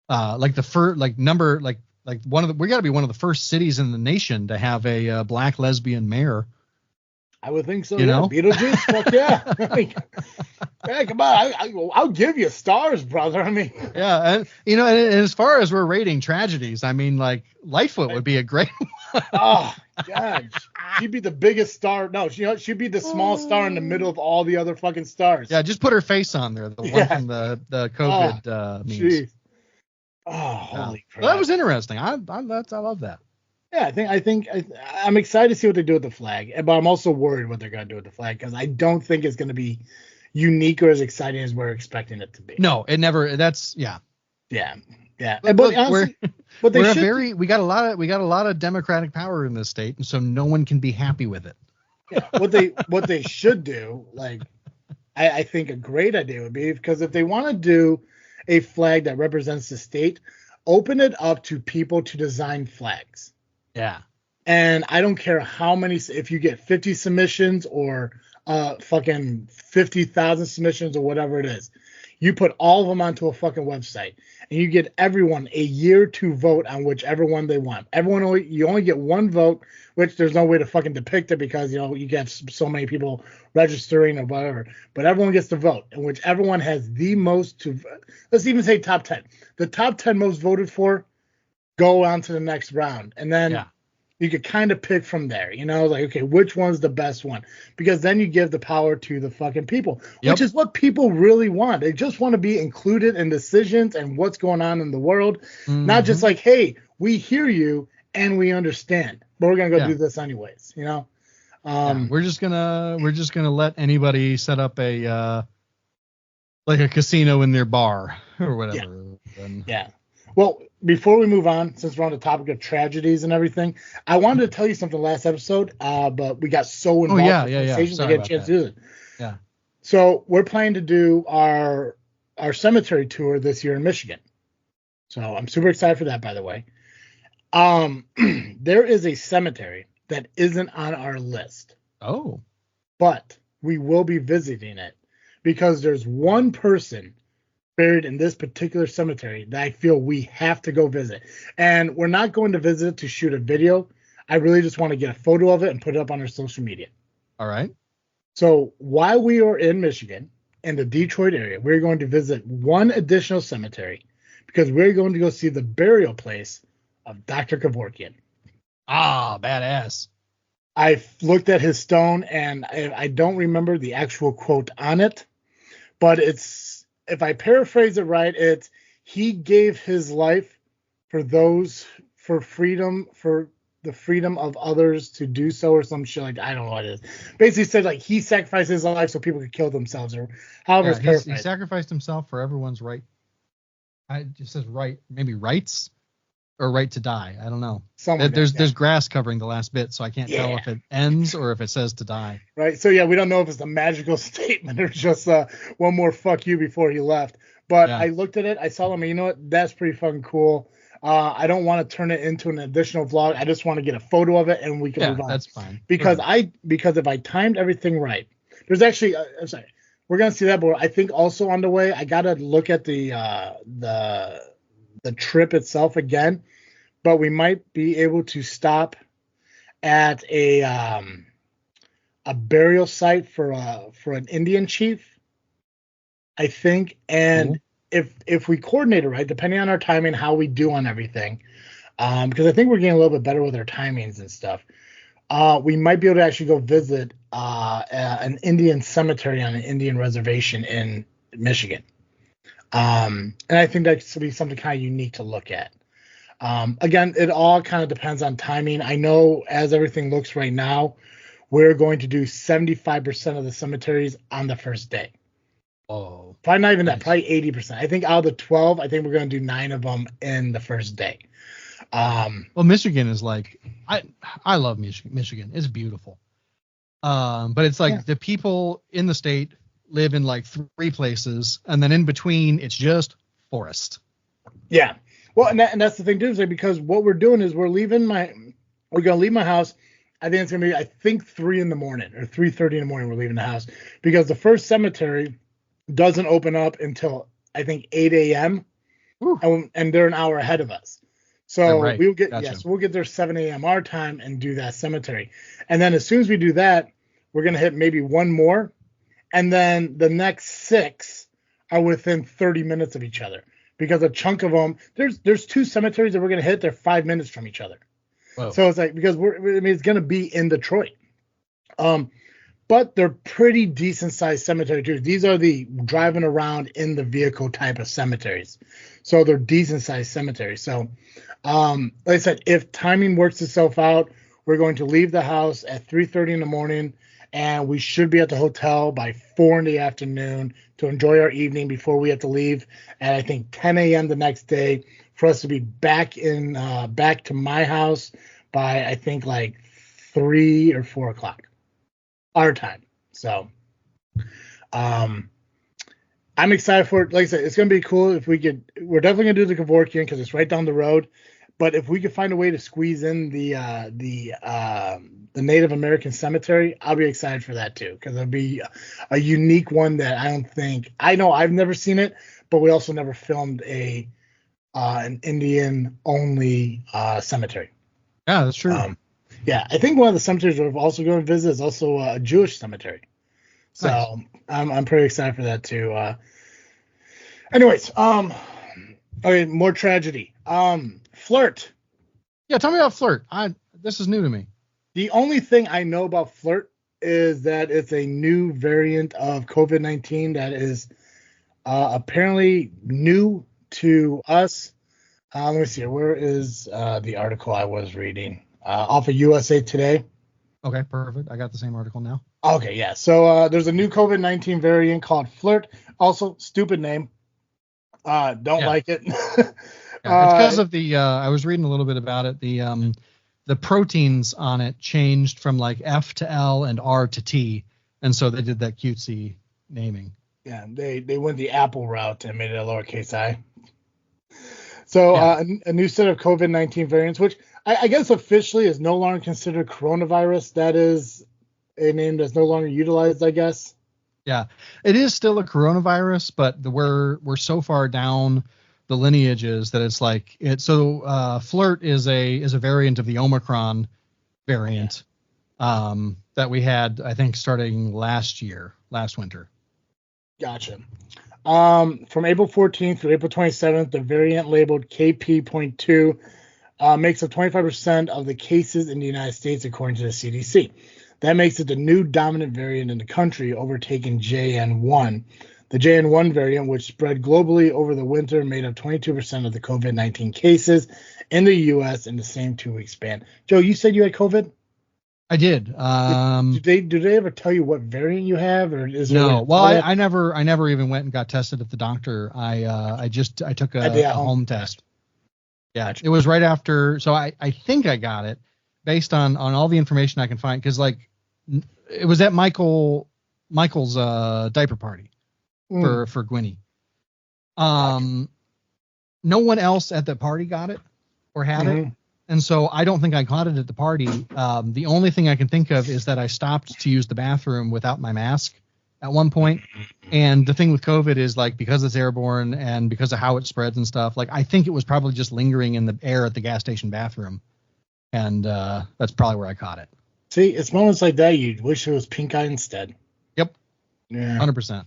B: like the first, like number, like one of the. We gotta be one of the first cities in the nation to have a black lesbian mayor.
A: I would think so.
B: You know?
A: Beetlejuice. Fuck yeah. I mean, yeah, come on. I'll give you stars, brother. I mean.
B: Yeah, and and as far as we're rating tragedies, I mean, like Lightfoot would be a great one.
A: Oh God, she'd be the biggest star. No, she'd be the small star in the middle of all the other fucking stars.
B: Yeah, just put her face on there. The one from the COVID memes.
A: Geez. Oh, holy crap!
B: Well, that was interesting. I love that.
A: Yeah, I'm excited to see what they do with the flag, but I'm also worried what they're gonna do with the flag because I don't think it's gonna be unique or as exciting as we're expecting it to be.
B: No, it never. That's yeah.
A: But honestly,
B: we got a lot of Democratic power in this state, and so no one can be happy with it.
A: Yeah, what they should do, like I think a great idea would be, because if they want to do a flag that represents the state, open it up to people to design flags.
B: Yeah.
A: And I don't care how many, if you get 50 submissions or fucking 50,000 submissions or whatever it is, you put all of them onto a fucking website and you get everyone a year to vote on whichever one they want. You only get one vote, which there's no way to fucking depict it because, you get so many people registering or whatever, but everyone gets to vote, and whichever one has the most let's even say top 10. The top 10 most voted for go on to the next round. And then you could kind of pick from there, like, okay, which one's the best one? Because then you give the power to the fucking people, which is what people really want. They just want to be included in decisions and what's going on in the world. Mm-hmm. Not just like, hey, we hear you and we understand, but we're going to go do this anyways,
B: we're just gonna let anybody set up a like a casino in their bar or whatever.
A: Yeah. Well, before we move on, since we're on the topic of tragedies and everything, I wanted to tell you something last episode, but we got so involved in conversations I didn't get a chance to do it.
B: Yeah.
A: So we're planning to do our cemetery tour this year in Michigan. So I'm super excited for that, by the way. There is a cemetery that isn't on our list.
B: Oh.
A: But we will be visiting it because there's one person buried in this particular cemetery that I feel we have to go visit. And we're not going to visit it to shoot a video. I really just want to get a photo of it and put it up on our social media.
B: All right.
A: So while we are in Michigan, in the Detroit area, we're going to visit one additional cemetery because we're going to go see the burial place of Dr. Kevorkian.
B: Ah, badass.
A: I looked at his stone, and I don't remember the actual quote on it, but it's, if I paraphrase it right, it's he gave his life for freedom, for the freedom of others to do so, or some shit like that. I don't know what it is. Basically said like he sacrificed his life so people could kill themselves, or however it's paraphrased.
B: He sacrificed himself for everyone's right. It just says right, maybe rights or right to die. I don't know. There's grass covering the last bit, so I can't tell if it ends or if it says to die.
A: Right. So we don't know if it's a magical statement or just one more fuck you before he left. But I looked at it, I saw him, and you know what? That's pretty fucking cool. I don't want to turn it into an additional vlog. I just want to get a photo of it and we can move on. That's fine. Because if I timed everything right, there's actually I'm sorry, we're gonna see that, but I think also on the way I gotta look at the trip itself again. But we might be able to stop at a burial site for an Indian chief. I think, and if we coordinate it right, depending on our timing, how we do on everything, because I think we're getting a little bit better with our timings and stuff. We might be able to actually go visit an Indian cemetery on an Indian reservation in Michigan. And I think that should be something kind of unique to look at. Again, it all kind of depends on timing. I know as everything looks right now, we're going to do 75% of the cemeteries on the first day.
B: Oh,
A: probably not even that, probably 80%. I think out of the 12, I think we're going to do 9 of them in the first day.
B: Well, Michigan is like, I love Michigan. It's beautiful. But it's like the people in the state live in like 3 places, and then in between it's just forest.
A: Yeah. Well, and that's the thing too, is like, because what we're doing is we're going to leave my house. I think it's going to be, 3 in the morning or 3:30 in the morning. We're leaving the house because the first cemetery doesn't open up until I think 8 a.m. And they're an hour ahead of us. So we'll get we'll get there 7 a.m. our time and do that cemetery. And then as soon as we do that, we're gonna hit maybe one more, and then the next 6 are within 30 minutes of each other because a chunk of them there's 2 cemeteries that we're gonna hit. They're 5 minutes from each other. Whoa. So it's like because it's gonna be in Detroit. But they're pretty decent sized cemeteries too. These are the driving around in the vehicle type of cemeteries. So they're decent sized cemeteries. So, like I said, if timing works itself out, we're going to leave the house at 3:30 in the morning, and we should be at the hotel by 4 in the afternoon to enjoy our evening before we have to leave at, I think, 10 a.m. the next day for us to be back to my house by, I think, like 3 or 4 o'clock. Our time. So I'm excited for it. Like I said, it's gonna be cool if we're definitely gonna do the Kevorkian because it's right down the road. But if we could find a way to squeeze in the Native American cemetery, I'll be excited for that too, because it'll be a unique one that I know I've never seen it, but we also never filmed an Indian only cemetery.
B: Yeah, that's true.
A: Yeah, I think one of the cemeteries we're also going to visit is also a Jewish cemetery. So nice. I'm pretty excited for that too. Anyways, okay, more tragedy. FLiRT.
B: Yeah, tell me about FLiRT. This is new to me.
A: The only thing I know about FLiRT is that it's a new variant of COVID-19 that is apparently new to us. Let me see. Where is the article I was reading? Off of USA Today.
B: Okay, perfect. I got the same article now.
A: Okay, yeah. So there's a new COVID-19 variant called FLiRT. Also, stupid name. Don't like it.
B: It's because of the. I was reading a little bit about it. The proteins on it changed from like F to L and R to T, and so they did that cutesy naming.
A: Yeah, they went the Apple route and made it a lowercase I. So a new set of COVID-19 variants, which I guess officially is no longer considered coronavirus. That is a name that's no longer utilized, I guess.
B: Yeah, it is still a coronavirus, but we're so far down the lineages that it's like it. So FLiRT is a variant of the Omicron variant that we had, I think, starting last winter.
A: Gotcha. From April 14th through April 27th, the variant labeled KP.2 makes up 25% of the cases in the United States, according to the CDC. That makes it the new dominant variant in the country, overtaking JN1. The JN1 variant, which spread globally over the winter, made up 22% of the COVID-19 cases in the U.S. in the same 2-week span. Joe, you said you had COVID?
B: I did.
A: Do they ever tell you what variant you have, or is
B: no? Well, I never even went and got tested at the doctor. I took a home test. Yeah, it was right after. So I think I got it based on all the information I can find, because like it was at Michael's diaper party for Gwynnie. No one else at the party got it or had it. And so I don't think I caught it at the party. The only thing I can think of is that I stopped to use the bathroom without my mask at one point. And the thing with COVID is, like, because it's airborne and because of how it spreads and stuff, like, I think it was probably just lingering in the air at the gas station bathroom. And that's probably where I caught it.
A: See, it's moments like that you wish it was pink eye instead.
B: Yep.
A: Yeah.
B: 100%.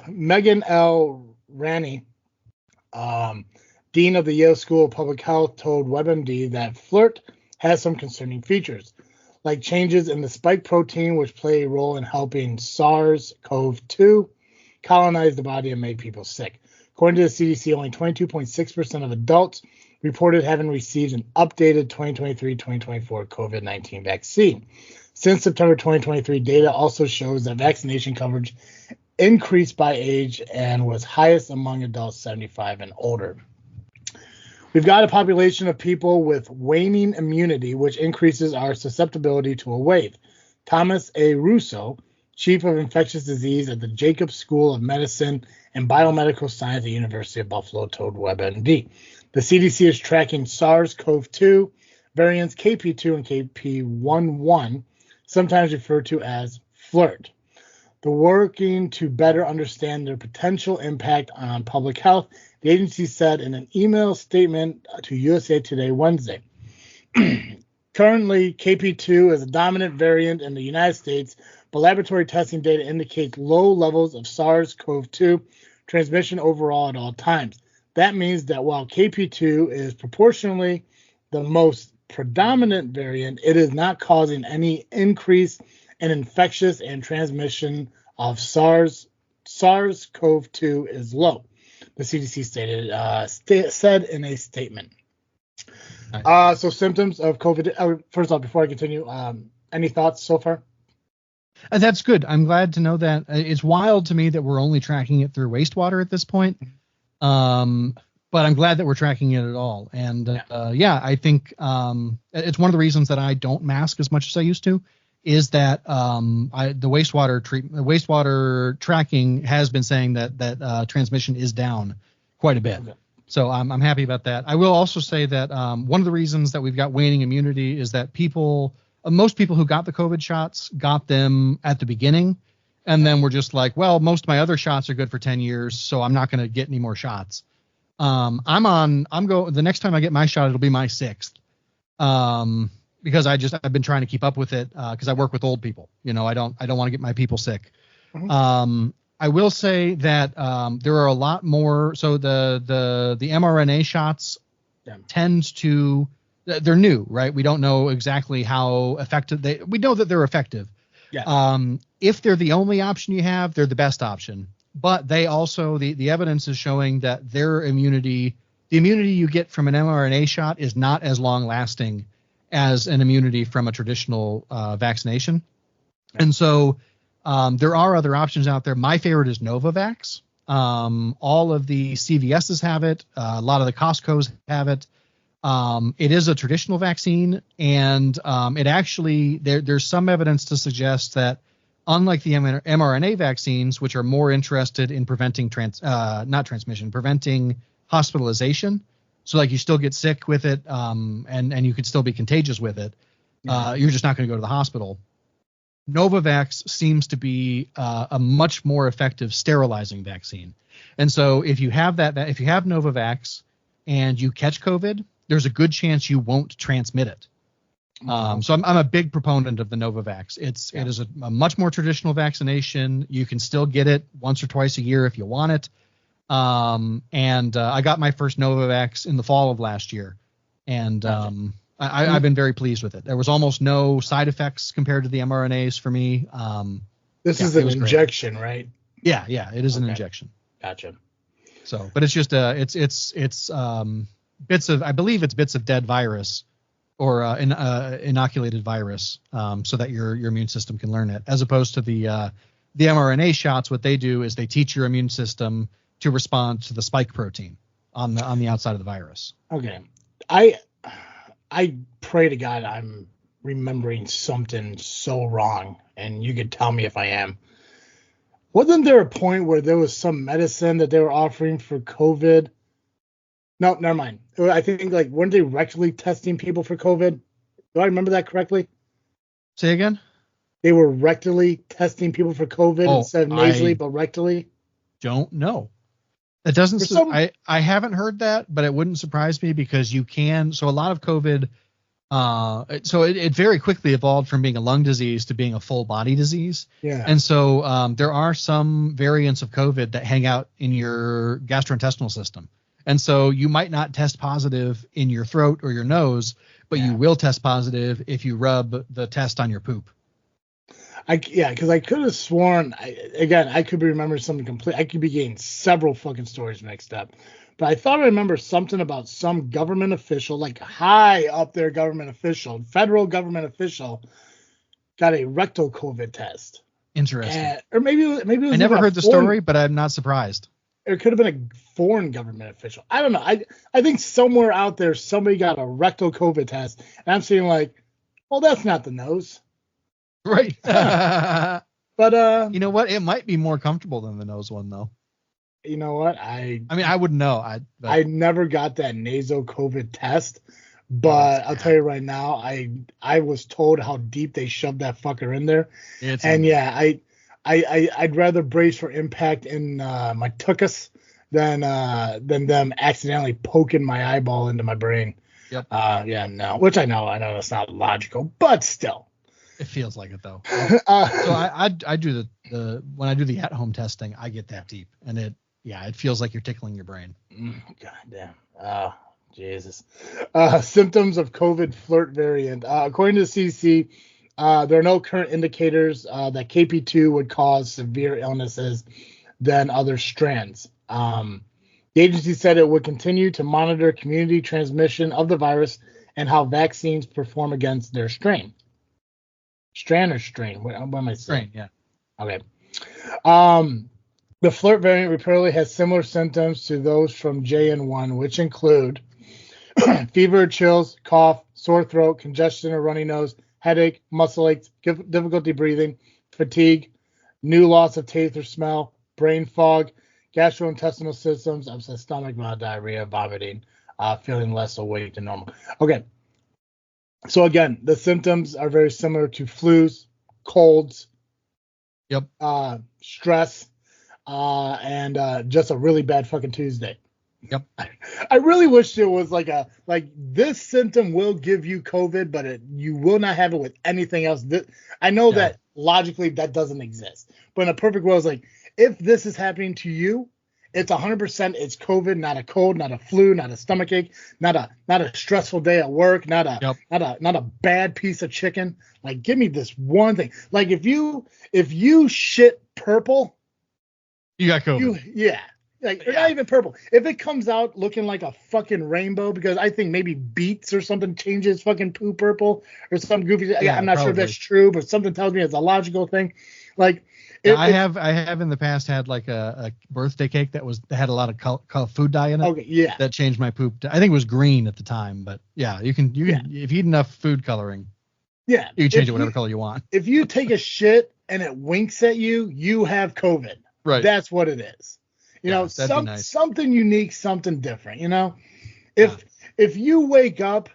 A: Megan L. Ranney, Dean of the Yale School of Public Health, told WebMD that FLiRT has some concerning features, like changes in the spike protein, which play a role in helping SARS-CoV-2 colonize the body and make people sick. According to the CDC, only 22.6% of adults reported having received an updated 2023-2024 COVID-19 vaccine. Since September 2023, data also shows that vaccination coverage increased by age and was highest among adults 75 and older. We've got a population of people with waning immunity, which increases our susceptibility to a wave. Thomas A. Russo, Chief of Infectious Disease at the Jacobs School of Medicine and Biomedical Science at the University of Buffalo, told WebMD. The CDC is tracking SARS-CoV-2 variants KP2 and KP11, sometimes referred to as FLiRT. They're working to better understand their potential impact on public health, the agency said in an email statement to USA Today Wednesday. Currently, KP2 is a dominant variant in the United States, but laboratory testing data indicates low levels of SARS-CoV-2 transmission overall at all times. That means that while KP2 is proportionally the most predominant variant, it is not causing any increase in infectious and transmission of SARS-CoV-2 is low, the CDC said in a statement.
B: Nice.
A: So symptoms of COVID. First off, before I continue, any thoughts so far?
B: That's good. I'm glad to know that. It's wild to me that we're only tracking it through wastewater at this point. But I'm glad that we're tracking it at all. And I think it's one of the reasons that I don't mask as much as I used to, is that the wastewater tracking has been saying that transmission is down quite a bit. Okay. So I'm happy about that. I will also say that one of the reasons that we've got waning immunity is that most people who got the COVID shots got them at the beginning, and then we're just like, well, most of my other shots are good for 10 years, so I'm not going to get any more shots. The next time I get my shot, it'll be my 6th. Because I've been trying to keep up with it, because I work with old people. I don't want to get my people sick. Mm-hmm. I will say that there are a lot more. So the mRNA shots they're new, right? We don't know exactly how effective we know that they're effective. Yeah. If they're the only option you have, they're the best option. But they also, the evidence is showing that the immunity you get from an mRNA shot is not as long lasting as an immunity from a traditional vaccination. And so there are other options out there. My favorite is Novavax. All of the CVSs have it. A lot of the Costco's have it. It is a traditional vaccine, and it actually there's some evidence to suggest that, unlike the mRNA vaccines, which are more interested in preventing preventing hospitalization, so like you still get sick with it, and you could still be contagious with it. You're just not going to go to the hospital. Novavax seems to be a much more effective sterilizing vaccine, and so if you have Novavax and you catch COVID, there's a good chance you won't transmit it. So I'm a big proponent of the Novavax. It is a much more traditional vaccination. You can still get it once or twice a year if you want it. I got my first Novavax in the fall of last year, and I've been very pleased with it. There was almost no side effects compared to the mRNAs for me.
A: This is an injection, right?
B: Yeah, it is an injection.
A: Gotcha.
B: So, but it's just bits of dead virus or inoculated virus, so that your immune system can learn it, as opposed to the mRNA shots. What they do is they teach your immune system to respond to the spike protein on the outside of the virus.
A: Okay. I pray to God I'm remembering something so wrong, and you could tell me if I am. Wasn't there a point where there was some medicine that they were offering for COVID? No, never mind. I think weren't they rectally testing people for COVID? Do I remember that correctly?
B: Say again?
A: They were rectally testing people for COVID instead of nasally, but rectally?
B: Don't know. It doesn't. I haven't heard that, but it wouldn't surprise me, because you can. So a lot of COVID So it very quickly evolved from being a lung disease to being a full body disease.
A: Yeah.
B: And so there are some variants of COVID that hang out in your gastrointestinal system. And so you might not test positive in your throat or your nose, but you will test positive if you rub the test on your poop.
A: Because I could have sworn, I could be remembering something complete. I could be getting several fucking stories mixed up. But I thought I remember something about some government official, like high up there government official, federal government official, got a rectal COVID test.
B: Interesting.
A: Or maybe it was.
B: I never heard the story, but I'm not surprised.
A: It could have been a foreign government official. I don't know. I think somewhere out there somebody got a rectal COVID test, and I'm saying like, well, that's not the nose.
B: Right.
A: But
B: you know what? It might be more comfortable than the nose one, though.
A: You know what?
B: I mean, I wouldn't know.
A: I never got that nasal COVID test, but I'll tell you right now, I was told how deep they shoved that fucker in there, I'd rather brace for impact in my tuchus than them accidentally poking my eyeball into my brain.
B: Yep.
A: Which I know that's not logical, but still.
B: It feels like it though. So I do the when I do the at-home testing, I get that deep, and it feels like you're tickling your brain.
A: God damn. Oh, Jesus. Symptoms of COVID FLiRT variant. According to the CDC, there are no current indicators that KP2 would cause severe illnesses than other strands. The agency said it would continue to monitor community transmission of the virus and how vaccines perform against their strain. Strand or strain? What am I saying?
B: Strain, yeah.
A: Okay. The FLiRT variant reportedly has similar symptoms to those from JN1, which include fever, chills, cough, sore throat, congestion or runny nose, headache, muscle aches, difficulty breathing, fatigue, new loss of taste or smell, brain fog, gastrointestinal symptoms, upset stomach, mild diarrhea, vomiting, feeling less awake than normal. Okay. So again, the symptoms are very similar to flus, colds, stress, and just a really bad fucking Tuesday.
B: Yep.
A: I really wish it was like this symptom will give you COVID, but you will not have it with anything else. I know that logically that doesn't exist, but in a perfect world, it's like if this is happening to you, it's 100% it's COVID, not a cold, not a flu, not a stomachache, not a stressful day at work, not a bad piece of chicken. Like, give me this one thing. Like if you shit purple,
B: you got COVID.
A: Not even purple. If it comes out looking like a fucking rainbow, because I think maybe Beats or something changes fucking poo purple or some goofy. I'm not sure if that's true, but something tells me it's a logical thing. Like.
B: I have in the past had like a birthday cake that had a lot of food dye in it.
A: Okay, yeah.
B: That changed my poop. I think it was green at the time, but you can if you eat enough food coloring.
A: Yeah.
B: You can change it whatever color you want.
A: If you take a shit and it winks at you, you have COVID.
B: Right.
A: That's what it is. You know, something unique, something different. You know, if you wake up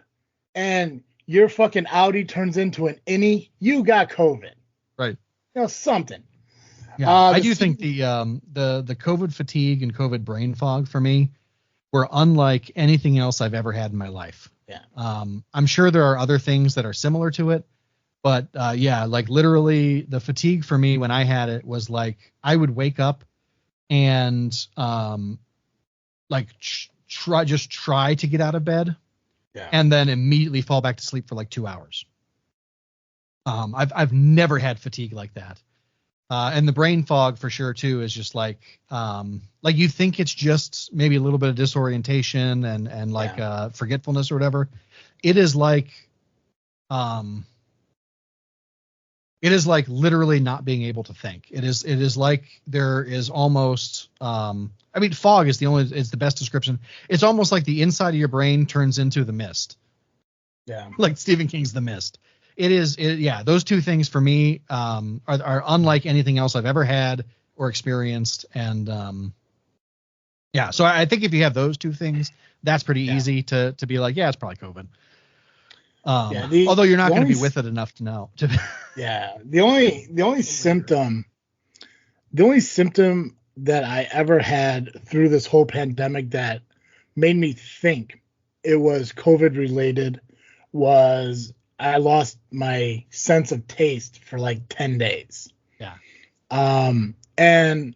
A: and your fucking Audi turns into an innie, you got COVID.
B: Right.
A: You know, something.
B: Yeah, I do think the COVID fatigue and COVID brain fog for me were unlike anything else I've ever had in my life.
A: Yeah.
B: I'm sure there are other things that are similar to it, but like literally the fatigue for me when I had it was like I would wake up and try to get out of bed, and then immediately fall back to sleep for like 2 hours. I've never had fatigue like that. And the brain fog for sure too is just like you think it's just maybe a little bit of disorientation and forgetfulness or whatever. It is like literally not being able to think. It is like there is almost fog is the best description. It's almost like the inside of your brain turns into the mist.
A: Yeah. Like
B: Stephen King's The Mist. Those two things for me are unlike anything else I've ever had or experienced. And so I think if you have those two things, that's pretty easy to be like, it's probably COVID. Although you're not going to be with it enough to know.
A: The only symptom that I ever had through this whole pandemic that made me think it was COVID related was I lost my sense of taste for like 10 days.
B: Yeah.
A: And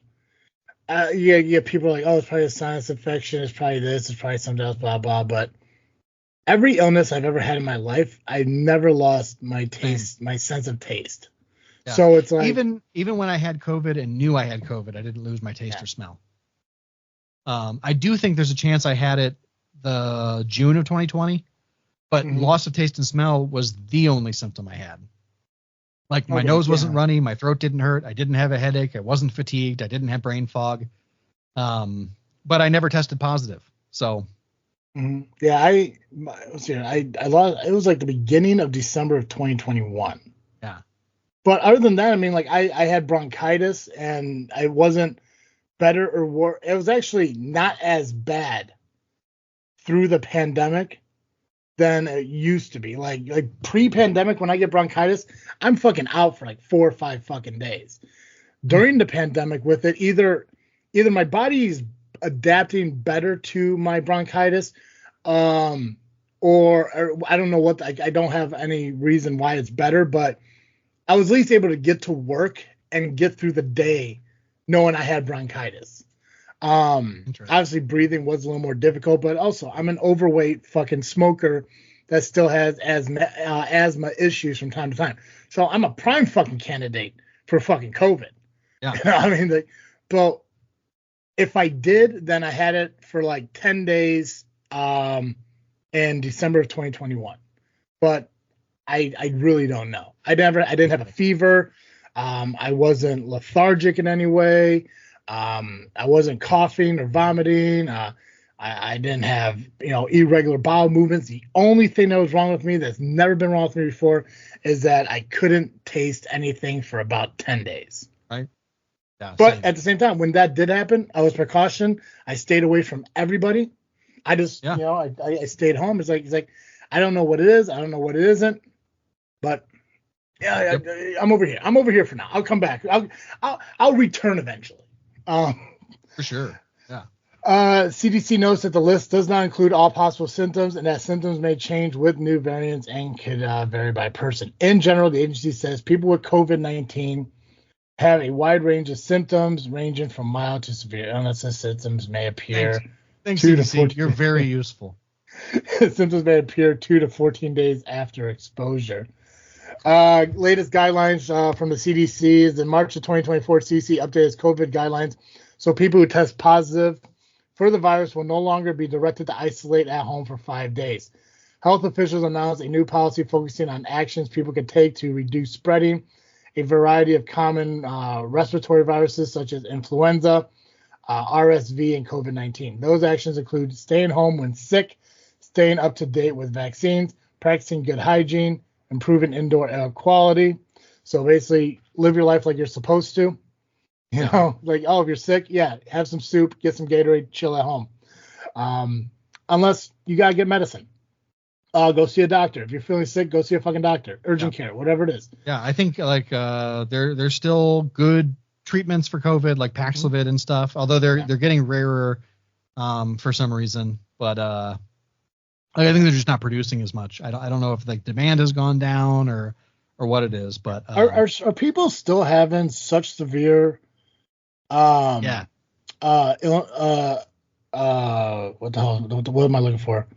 A: yeah, people are like, oh, it's probably a sinus infection. It's probably this. It's probably something else, blah, blah. But every illness I've ever had in my life, I never lost my taste, my sense of taste.
B: Yeah.
A: So it's like
B: even when I had COVID and knew I had COVID, I didn't lose my taste or smell. I do think there's a chance I had it the June of 2020, but loss of taste and smell was the only symptom I had. Like my nose wasn't runny, my throat didn't hurt, I didn't have a headache, I wasn't fatigued, I didn't have brain fog, but I never tested positive. So
A: yeah, I lost. It was like the beginning of December of 2021.
B: Yeah.
A: But other than that, I mean, like I had bronchitis and I wasn't better or worse. It was actually not as bad through the pandemic than it used to be. Like pre-pandemic, when I get bronchitis, I'm fucking out for like 4 or 5 fucking days. During the pandemic with it, either my body is adapting better to my bronchitis, or I don't know what, I don't have any reason why it's better, but I was at least able to get to work and get through the day knowing I had bronchitis. Obviously breathing was a little more difficult, but also I'm an overweight fucking smoker that still has asthma issues from time to time. So I'm a prime fucking candidate for fucking COVID.
B: Yeah.
A: I mean, but if I did, then I had it for like 10 days in December of 2021. But I really don't know. I didn't have a fever. I wasn't lethargic in any way. I wasn't coughing or vomiting. I didn't have, irregular bowel movements. The only thing that was wrong with me that's never been wrong with me before is that I couldn't taste anything for about 10 days.
B: Right. Yeah,
A: but at the same time, when that did happen, I was precaution. I stayed away from everybody. I just, I stayed home. It's like, I don't know what it is. I don't know what it isn't. But yeah, I'm over here. I'm over here for now. I'll come back. I'll return eventually.
B: For sure. Yeah.
A: CDC notes that the list does not include all possible symptoms and that symptoms may change with new variants and could vary by person. In general, the agency says people with COVID-19 have a wide range of symptoms ranging from mild to severe illnesses. Symptoms may appear.
B: Thanks, CDC. You're very useful.
A: Symptoms may appear 2 to 14 days after exposure. Latest guidelines from the CDC is in March of 2024, CDC updated COVID guidelines. So people who test positive for the virus will no longer be directed to isolate at home for 5 days. Health officials announced a new policy focusing on actions people can take to reduce spreading a variety of common respiratory viruses such as influenza, RSV, and COVID-19. Those actions include staying home when sick, staying up to date with vaccines, practicing good hygiene, improving indoor air quality. So basically, live your life like you're supposed to. You know, like, if you're sick, have some soup, get some Gatorade, chill at home. Unless you got to get medicine. Go see a doctor. If you're feeling sick, go see a fucking doctor. Urgent care, whatever it is.
B: Yeah, I think there's still good treatments for COVID, like Paxlovid and stuff, although they're getting rarer for some reason. But I think they're just not producing as much. I don't know if demand has gone down or what it is, but
A: are people still having such severe what the hell, what am I looking for?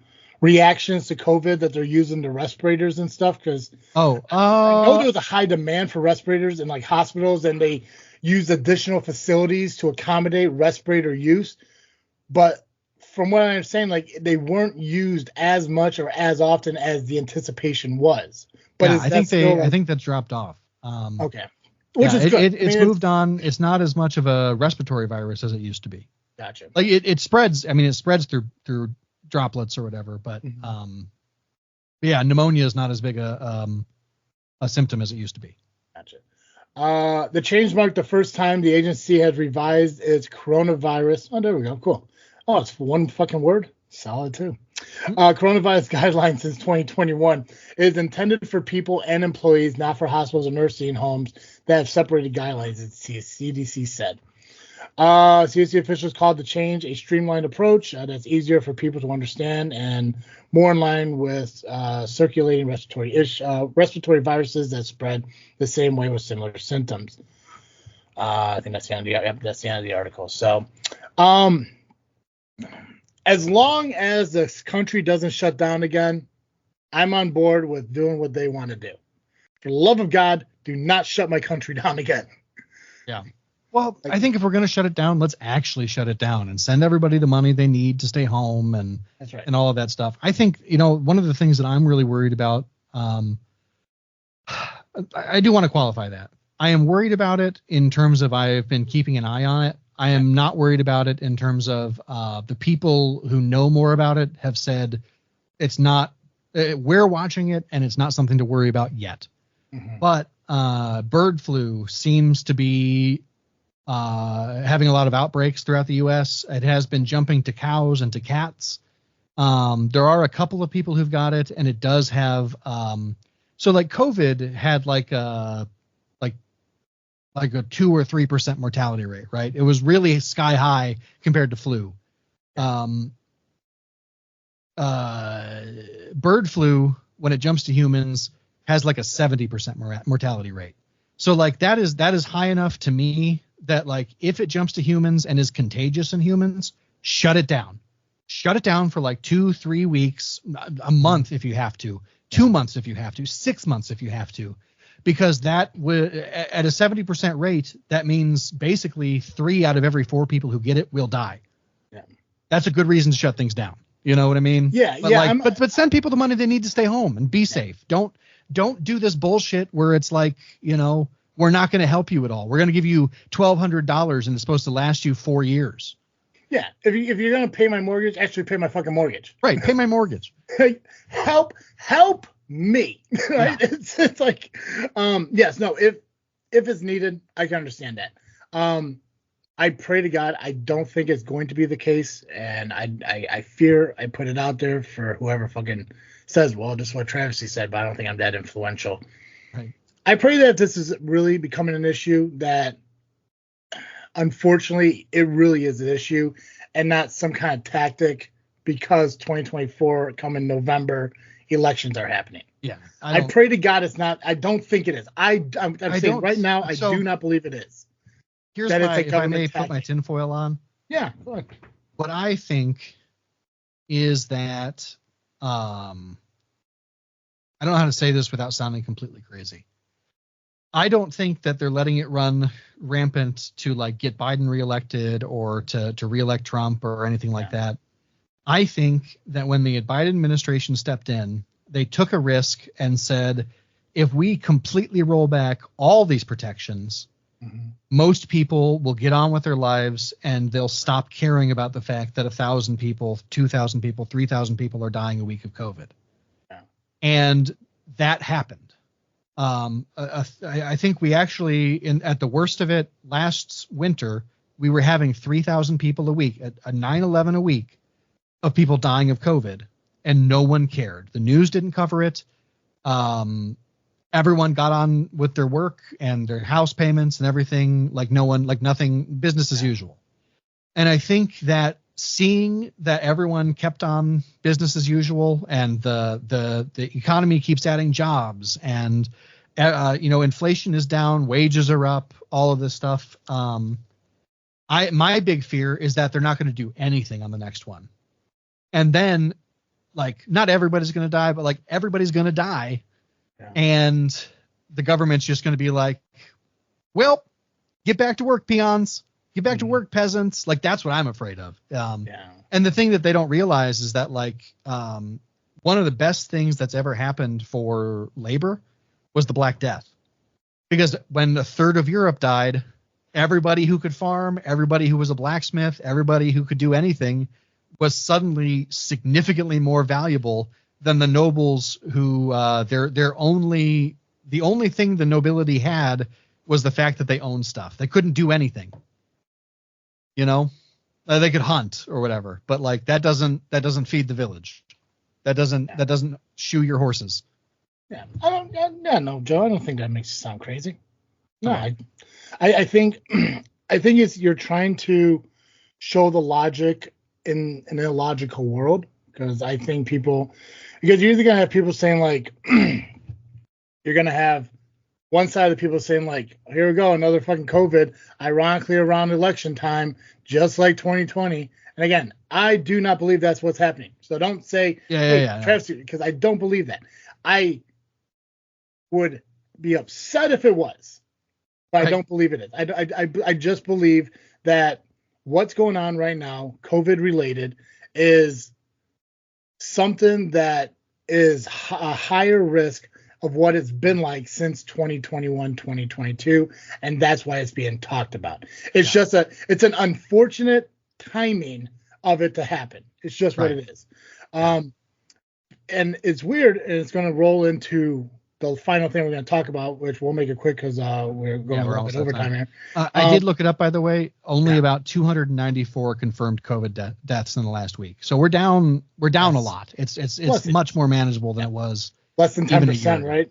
A: Reactions to COVID that they're using the respirators and stuff? Because I know there was a high demand for respirators in like hospitals, and they used additional facilities to accommodate respirator use. But from what I understand, they weren't used as much or as often as the anticipation was. But
B: I think that's dropped off.
A: Okay, which is good.
B: It's moved on. It's not as much of a respiratory virus as it used to be.
A: Gotcha.
B: Like it spreads. I mean, it spreads through droplets or whatever. But pneumonia is not as big a symptom as it used to be.
A: Gotcha. The change marked the first time the agency has revised its coronavirus. Oh, there we go. Cool. Oh, it's one fucking word. Solid too. Coronavirus guidelines since 2021 is intended for people and employees, not for hospitals or nursing homes that have separated guidelines, as CDC said. CDC officials called the change a streamlined approach that's easier for people to understand and more in line with circulating respiratory viruses that spread the same way with similar symptoms. I think that's the end of the article. So, as long as this country doesn't shut down again, I'm on board with doing what they want to do. For the love of God, do not shut my country down again.
B: Yeah. Well, I think if we're going to shut it down, let's actually shut it down and send everybody the money they need to stay home and
A: that's right.
B: And all of that stuff. I think, one of the things that I'm really worried about, I do want to qualify that. I am worried about it in terms of I've been keeping an eye on it. I am not worried about it in terms of the people who know more about it have said it's not, we're watching it and it's not something to worry about yet. Mm-hmm. But bird flu seems to be having a lot of outbreaks throughout the U.S. It has been jumping to cows and to cats. There are a couple of people who've got it, and it does have. So like COVID had like a 2 or 3% mortality rate, right? It was really sky high compared to flu. Bird flu, when it jumps to humans, has like a 70% mortality rate. So like that is high enough to me that like if it jumps to humans and is contagious in humans, shut it down. Shut it down for like 2-3 weeks, a month if you have to, 2 months if you have to, 6 months if you have to, because that at a 70% rate, that means basically 3 out of every 4 people who get it will die. Yeah. That's a good reason to shut things down. You know what I mean?
A: Yeah.
B: But
A: yeah.
B: But send people the money they need to stay home and be safe. Don't do this bullshit where it's like, we're not going to help you at all. We're going to give you $1,200 and it's supposed to last you 4 years.
A: Yeah. If you're going to pay my mortgage, actually pay my fucking mortgage.
B: Right. Pay my mortgage.
A: help me. Right. Yeah. It's like, yes, no, if it's needed, I can understand that. I pray to God, I don't think it's going to be the case. And I fear I put it out there for whoever fucking says, well, this is what Travis said, but I don't think I'm that influential.
B: Right.
A: I pray that this is really becoming an issue that, unfortunately, it really is an issue and not some kind of tactic because 2024 coming November, elections are happening.
B: Yeah.
A: I pray to God it's not. I don't think it is. I'm saying right now, I do not believe it is.
B: Here's if I may put my tinfoil on.
A: Yeah. Look.
B: What I think is that I don't know how to say this without sounding completely crazy. I don't think that they're letting it run rampant to like get Biden reelected or to reelect Trump or anything like that. I think that when the Biden administration stepped in, they took a risk and said, if we completely roll back all these protections, most people will get on with their lives and they'll stop caring about the fact that 1,000 people, 2,000 people, 3,000 people are dying a week of COVID. Yeah. And that happened. I think we actually, at the worst of it, last winter, we were having 3,000 people a week, a 9/11 a week of people dying of COVID, and no one cared. The news didn't cover it. Everyone got on with their work and their house payments and everything like nothing, business as usual. And I think that seeing that everyone kept on business as usual and the economy keeps adding jobs and inflation is down, wages are up, all of this stuff. My big fear is that they're not going to do anything on the next one. And then like not everybody's going to die, but like everybody's going to die. Yeah. And the government's just going to be like, well, get back to work, peons. Get back to work, peasants. Like, that's what I'm afraid of. And the thing that they don't realize is that, like, one of the best things that's ever happened for labor was the Black Death. Because when a third of Europe died, everybody who could farm, everybody who was a blacksmith, everybody who could do anything was suddenly significantly more valuable than the nobles who the only thing the nobility had was the fact that they owned stuff. They couldn't do anything. They could hunt or whatever, but like that doesn't feed the village. That doesn't shoe your horses.
A: Yeah, no, Joe, I don't think that makes you sound crazy. No, I think I think you're trying to show the logic in an illogical world, because I think because you're either gonna have people saying like you're gonna have one side of the people saying like, here we go, another fucking COVID, ironically around election time, just like 2020. And again, I do not believe that's what's happening. So don't say, Travis, because I don't believe that. I would be upset if it was, but I don't believe it is. I just believe that what's going on right now, COVID related, is something that is a higher risk of what it's been like since 2021, 2022, and that's why it's being talked about. It's just it's an unfortunate timing of it to happen. It's just what it is. And it's weird, and it's going to roll into the final thing we're going to talk about, which we'll make it quick because we're going a little bit over time here.
B: I did look it up, by the way. Only about 294 confirmed COVID deaths in the last week. So we're down a lot. It's much more manageable than it was.
A: Less than 10%, right?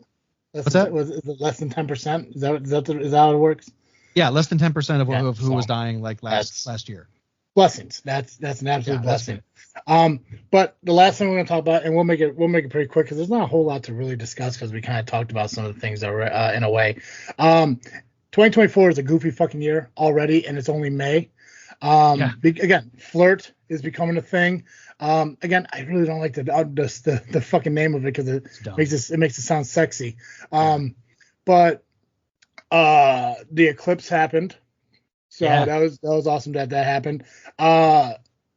B: What's that?
A: Is it less than 10%? Is that how it works?
B: Yeah, less than 10% of who was dying like last year.
A: Blessings. That's an absolute blessing. But the last thing we're going to talk about, and we'll make it pretty quick because there's not a whole lot to really discuss because we kind of talked about some of the things that were in a way. 2024 is a goofy fucking year already, and it's only May. Again, FLiRT is becoming a thing. Again, I really don't like the fucking name of it because it makes it sound sexy. But the eclipse happened, so that was awesome that happened.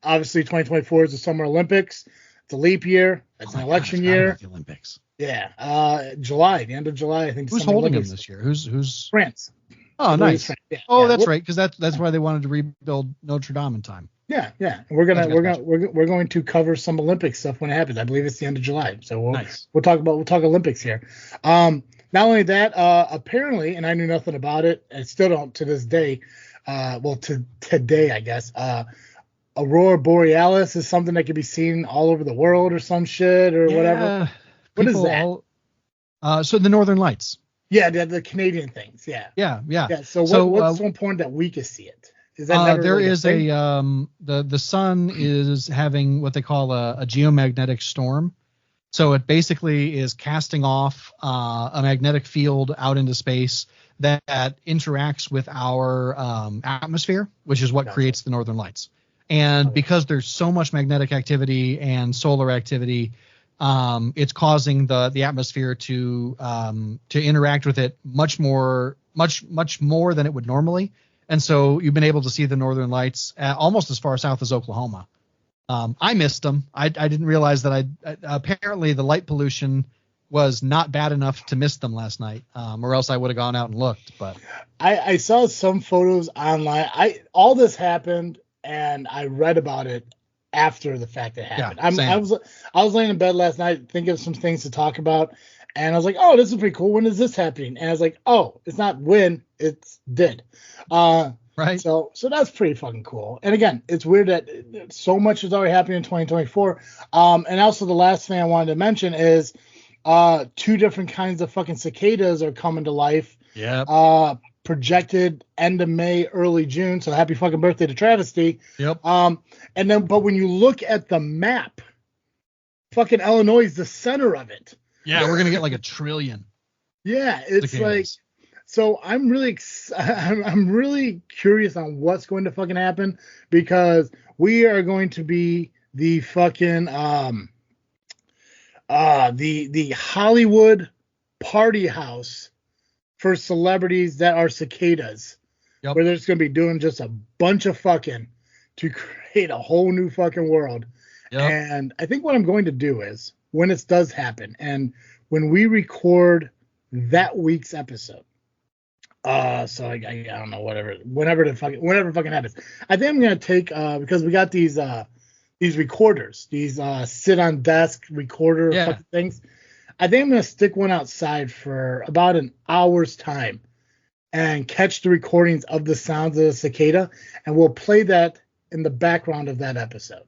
A: Obviously, 2024 is the Summer Olympics. It's a leap year. It's an election year.
B: The Olympics.
A: Yeah, July, the end of July, I think.
B: Who's holding them this year? Who's
A: France?
B: Oh, nice. That's right, because that's why they wanted to rebuild Notre Dame in time.
A: Yeah. We're going to cover some Olympic stuff when it happens. I believe it's the end of July, so we'll talk Olympics here. Not only that, apparently, and I knew nothing about it, and still don't to this day. Today, I guess. Aurora Borealis is something that can be seen all over the world or some shit or whatever. What is that? So
B: the Northern Lights.
A: Yeah, the Canadian things. Yeah. So what's so important that we can see it? Is that
B: there is the sun is having what they call a geomagnetic storm. So it basically is casting off a magnetic field out into space that interacts with our atmosphere, which is what creates the Northern Lights. And because there's so much magnetic activity and solar activity, it's causing the atmosphere to interact with it much more than it would normally. And so you've been able to see the Northern Lights almost as far south as Oklahoma. I missed them. I didn't realize that apparently the light pollution was not bad enough to miss them last night, or else I would have gone out and looked. But
A: I saw some photos online. All this happened, and I read about it after the fact it happened. I was laying in bed last night thinking of some things to talk about, and I was like, oh, this is pretty cool. When is this happening? And I was like, oh, it's not when, it's did.
B: Right.
A: So that's pretty fucking cool. And again, it's weird that so much is already happening in 2024. And also the last thing I wanted to mention is 2 different kinds of fucking cicadas are coming to life.
B: Yeah.
A: Projected end of May, early June. So happy fucking birthday to Travesty.
B: Yep.
A: But when you look at the map, fucking Illinois is the center of it.
B: Yeah, we're gonna get like 1 trillion.
A: Yeah, it's cicadas. Like, so I'm really curious on what's going to fucking happen, because we are going to be the fucking the Hollywood party house for celebrities that are cicadas.
B: Yep.
A: Where they're just going to be doing just a bunch of fucking to create a whole new fucking world.
B: Yep.
A: And I think what I'm going to do is, when it does happen, and when we record that week's episode, so I don't know, whenever fucking happens, I think I'm going to take, because we got these recorders, these sit on desk recorder fucking things. I think I'm going to stick one outside for about an hour's time and catch the recordings of the sounds of the cicada, and we'll play that in the background of that episode.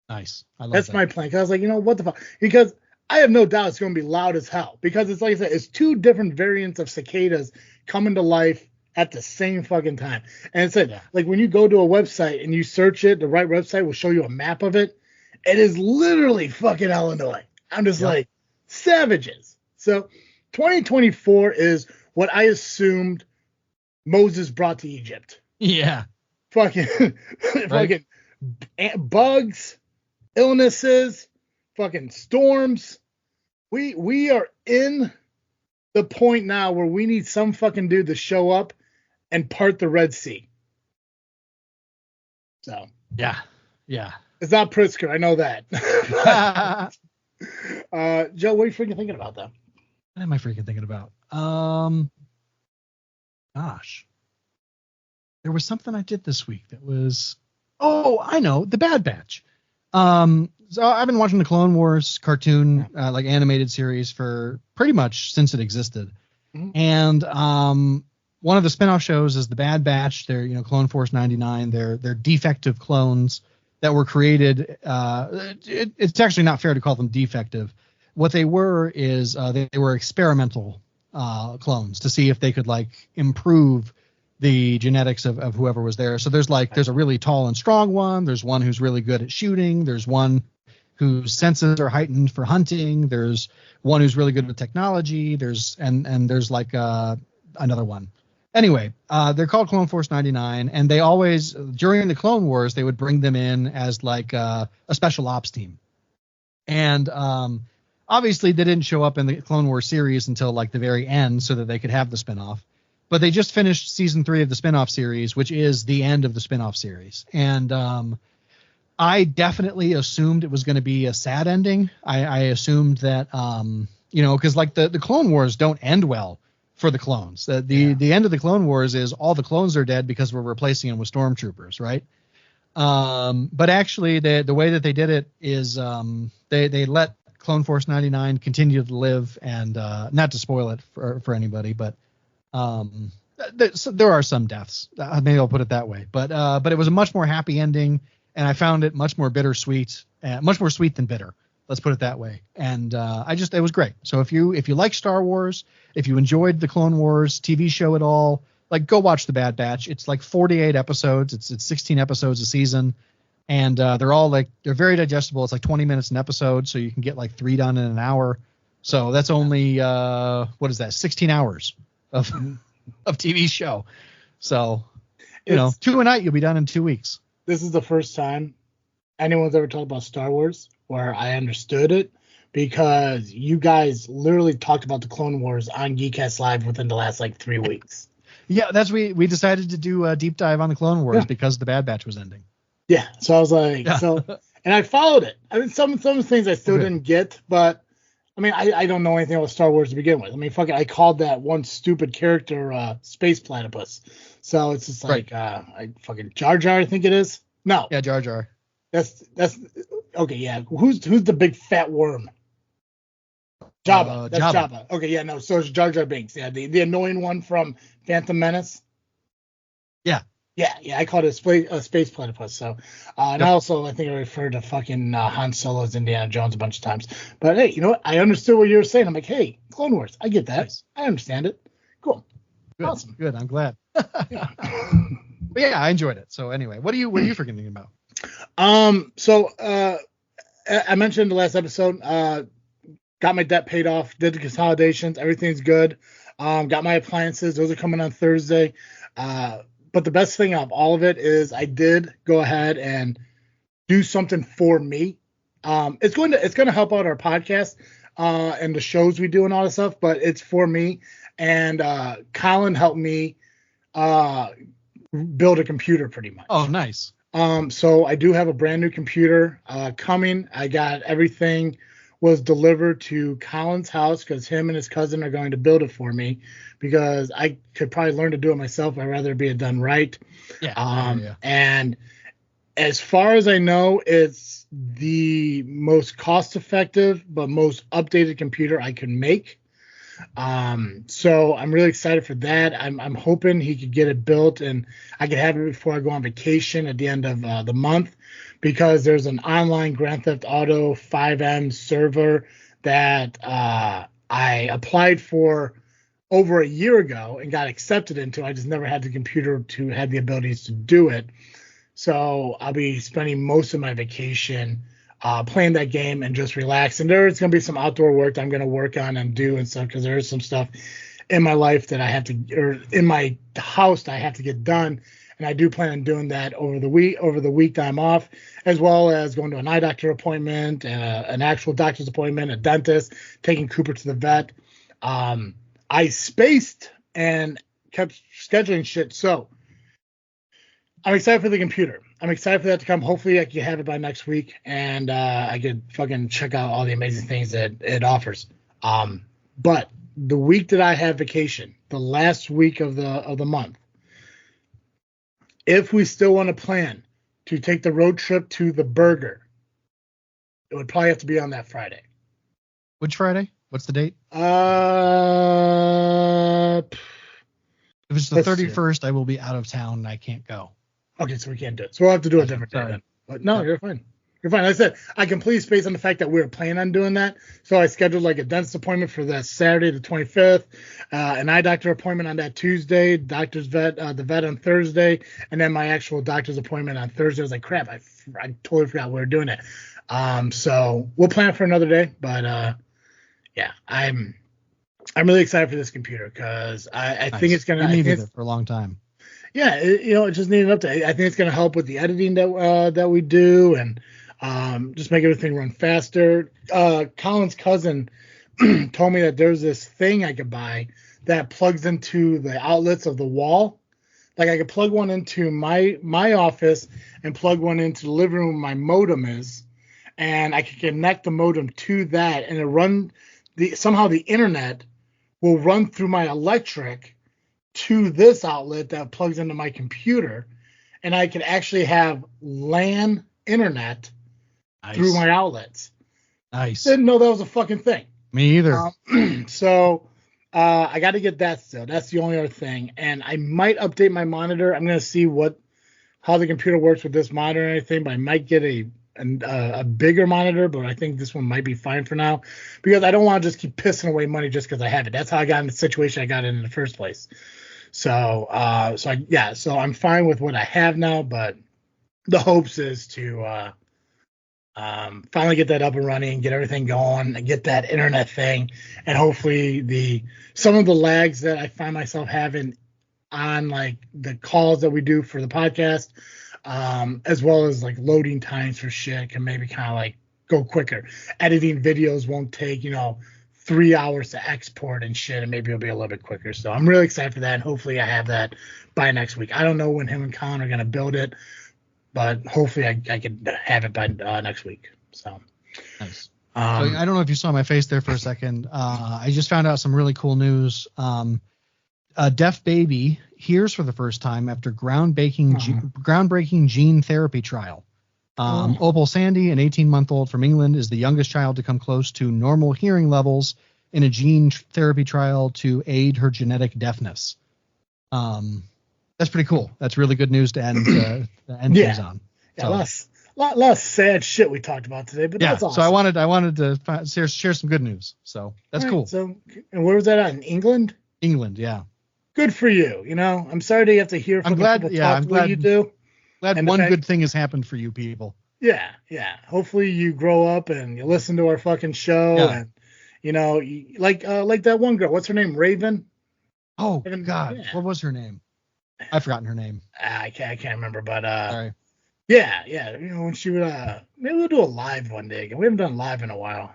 B: Nice.
A: That's my plan. Because I was like, what the fuck? Because I have no doubt it's going to be loud as hell. Because it's like I said, it's 2 different variants of cicadas coming to life at the same fucking time. And it's like when you go to a website and you search it, the right website will show you a map of it. It is literally fucking Illinois. I'm just like, savages. So 2024 is what I assumed Moses brought to Egypt.
B: Yeah.
A: Fucking, fucking bugs, illnesses, fucking storms. We are in the point now where we need some fucking dude to show up and part the Red Sea. So.
B: Yeah.
A: It's not Pritzker, I know that. Joe, what are you freaking thinking about, though?
B: What am I freaking thinking about? Gosh. There was something I did this week that was... Oh, I know. The Bad Batch. So I've been watching the Clone Wars cartoon, like animated series for pretty much since it existed. Mm-hmm. And one of the spinoff shows is the Bad Batch. They're, Clone Force 99. They're defective clones that were created. It's actually not fair to call them defective. What they were is they were experimental clones to see if they could improve the genetics of whoever was there. So there's a really tall and strong one. There's one who's really good at shooting. There's one whose senses are heightened for hunting. There's one who's really good with technology. There's another one. Anyway, they're called Clone Force 99, and they always, during the Clone Wars, they would bring them in as a special ops team. And obviously they didn't show up in the Clone Wars series until the very end so that they could have the spinoff. But they just finished season 3 of the spinoff series, which is the end of the spinoff series. And I definitely assumed it was going to be a sad ending. I assumed that, because the Clone Wars don't end well for the clones. The end of the Clone Wars is all the clones are dead because we're replacing them with stormtroopers, right? But actually, the way that they did it is they let Clone Force 99 continue to live, and not to spoil it for anybody, but there are some deaths. Maybe I'll put it that way. But it was a much more happy ending, and I found it much more bittersweet, much more sweet than bitter. Let's put it that way. And it was great. So if you like Star Wars, if you enjoyed the Clone Wars TV show at all, go watch the Bad Batch. It's 48 episodes. It's 16 episodes a season, and they're all they're very digestible. It's 20 minutes an episode, so you can get 3 done in an hour. So that's only 16 hours of TV show. So 2 a night, you'll be done in 2 weeks.
A: This is the first time anyone's ever talked about Star Wars where I understood it, because you guys literally talked about the Clone Wars on Geekcast Live within the last 3 weeks.
B: Yeah, that's we decided to do a deep dive on the Clone Wars because the Bad Batch was ending.
A: Yeah, so I was and I followed it. I mean, some things I still didn't get, but I mean, I don't know anything about Star Wars to begin with. I mean, I called that one stupid character Space Platypus. So it's just Jar Jar, I think it is. No.
B: Yeah, Jar Jar.
A: That's okay. Yeah, who's the big fat worm? Jabba. That's Jabba. Okay, yeah, no. So it's Jar Jar Binks. Yeah, the annoying one from Phantom Menace. Yeah. I called it a space platypus. So, and also I think I referred to fucking Han Solo as Indiana Jones a bunch of times. But hey, you know what? I understood what you were saying. I'm like, hey, Clone Wars. I get that. Nice. I understand it. Cool.
B: Good.
A: Awesome.
B: Good. I'm glad. Yeah. But yeah, I enjoyed it. So anyway, what are you freaking thinking about?
A: So I mentioned in the last episode, got my debt paid off, did the consolidations, everything's good. Got my appliances, those are coming on Thursday. But the best thing of all of it is I did go ahead and do something for me. It's going to help out our podcast and the shows we do and all that stuff, but it's for me. And Colin helped me build a computer pretty much.
B: Oh, nice.
A: So I do have a brand new computer coming. I got everything was delivered to Colin's house because him and his cousin are going to build it for me, because I could probably learn to do it myself. I'd rather be done right. Yeah. And as far as I know, it's the most cost effective but most updated computer I can make. So I'm really excited for that. I'm hoping he could get it built and I could have it before I go on vacation at the end of the month, because there's an online Grand Theft Auto 5M server that I applied for over a year ago and got accepted into. I just never had the computer to have the abilities to do it. So I'll be spending most of my vacation playing that game and just relaxing. There's going to be some outdoor work that I'm going to work on and do and stuff, because there is some stuff in my life that I have to, or in my house that I have to get done. And I do plan on doing that over the week that I'm off, as well as going to an eye doctor appointment, an actual doctor's appointment, a dentist, taking Cooper to the vet. I spaced and kept scheduling shit. So I'm excited for the computer. I'm excited for that to come. Hopefully I can have it by next week, and I could fucking check out all the amazing things that it offers. But the week that I have vacation, the last week of the month, if we still want to plan to take the road trip to the burger, it would probably have to be on that Friday.
B: Which Friday? What's the date? If it's the 31st, I will be out of town and I can't go.
A: Okay, so we can't do it. So we'll have to do a different day then. But no, you're fine. You're fine. Like I said, I completely spaced on the fact that we were planning on doing that. So I scheduled like a dentist appointment for that Saturday, the 25th, an eye doctor appointment on that Tuesday, the vet on Thursday, and then my actual doctor's appointment on Thursday. I was like, crap, I totally forgot we were doing it. So we'll plan it for another day. But yeah, I'm really excited for this computer, because I think it's gonna.
B: I needed it for a long time.
A: Yeah, it just needed an update. I think it's going to help with the editing that we do, and just make everything run faster. Colin's cousin told me that there's this thing I could buy that plugs into the outlets of the wall. Like I could plug one into my office and plug one into the living room where my modem is, and I could connect the modem to that, and somehow the internet will run through my electric to this outlet that plugs into my computer, and I can actually have LAN internet through my outlets.
B: Nice.
A: Didn't know that was a fucking thing.
B: Me either.
A: So I got to get that still. That's the only other thing. And I might update my monitor. I'm going to see how the computer works with this monitor and everything, but I might get a bigger monitor, but I think this one might be fine for now, because I don't want to just keep pissing away money just because I have it. That's how I got in the situation I got in the first place. So I'm fine with what I have now, but the hopes is to finally get that up and running, get everything going, and get that internet thing, and hopefully some of the lags that I find myself having on like the calls that we do for the podcast, as well as like loading times for shit, can maybe kind of like go quicker. Editing videos won't take 3 hours to export and shit, and maybe it'll be a little bit quicker. So I'm really excited for that, and hopefully I have that by next week. I don't know when him and Colin are going to build it, but hopefully I can have it by next week. So
B: nice. So I don't know if you saw my face there for a second. I just found out some really cool news. A deaf baby hears for the first time after groundbreaking gene therapy trial. Opal Sandy, an 18-month-old from England, is the youngest child to come close to normal hearing levels in a gene therapy trial to aid her genetic deafness. That's pretty cool. That's really good news to end things on.
A: Yeah, lot sad shit we talked about today, but that's awesome.
B: So I wanted to share some good news. So that's cool.
A: So, and where was that at? In England?
B: England, yeah.
A: Good for you. I'm sorry that you have to hear from people talk the way you do.
B: Glad one good thing has happened for you people.
A: Yeah. Hopefully you grow up and you listen to our fucking show, and like that one girl. What's her name? Raven.
B: Oh God, yeah. What was her name? I've forgotten her name.
A: I can't remember, but
B: sorry.
A: Yeah. When she would maybe we'll do a live one day again. We haven't done live in a while.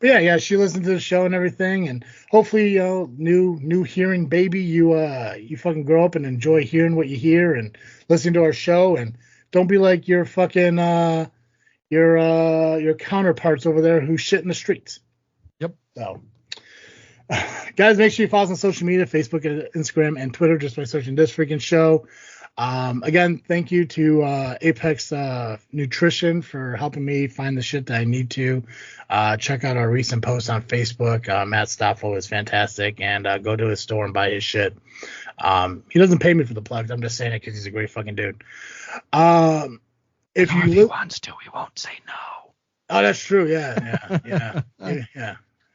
A: But yeah, she listened to the show and everything, and hopefully, new hearing baby, you fucking grow up and enjoy hearing what you hear and listening to our show, and don't be like your fucking your counterparts over there who shit in the streets.
B: Yep.
A: So, guys, make sure you follow us on social media, Facebook, Instagram, and Twitter, just by searching This Freakin' Show. Again, thank you to Apex Nutrition for helping me find the shit that I need to. Check out our recent post on Facebook. Matt Stoffel is fantastic, and go to his store and buy his shit. He doesn't pay me for the plugs. I'm just saying it because he's a great fucking dude.
B: If he wants to, he won't say no.
A: Oh, that's true. Yeah.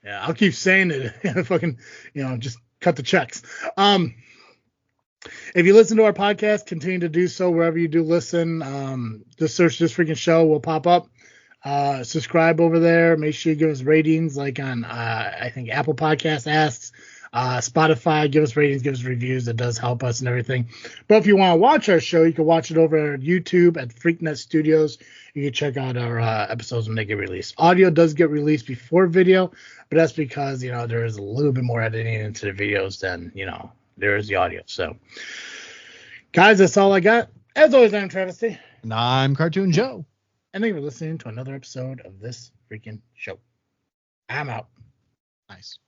A: I'll keep saying it. Fucking, just cut the checks. If you listen to our podcast, continue to do so wherever you do listen. Just search This Freaking Show will pop up. Subscribe over there. Make sure you give us ratings, like on I think Apple Podcast asks. Spotify, give us ratings, give us reviews. It does help us and everything. But if you want to watch our show, you can watch it over at YouTube at Freaknet Studios. You can check out our episodes when they get released. Audio does get released before video, but that's because, there is a little bit more editing into the videos than, there is the audio. So, guys, that's all I got. As always, I'm Travesty.
B: And I'm Cartoon Joe.
A: And thank you for listening to another episode of This Freaking Show. I'm out.
B: Nice.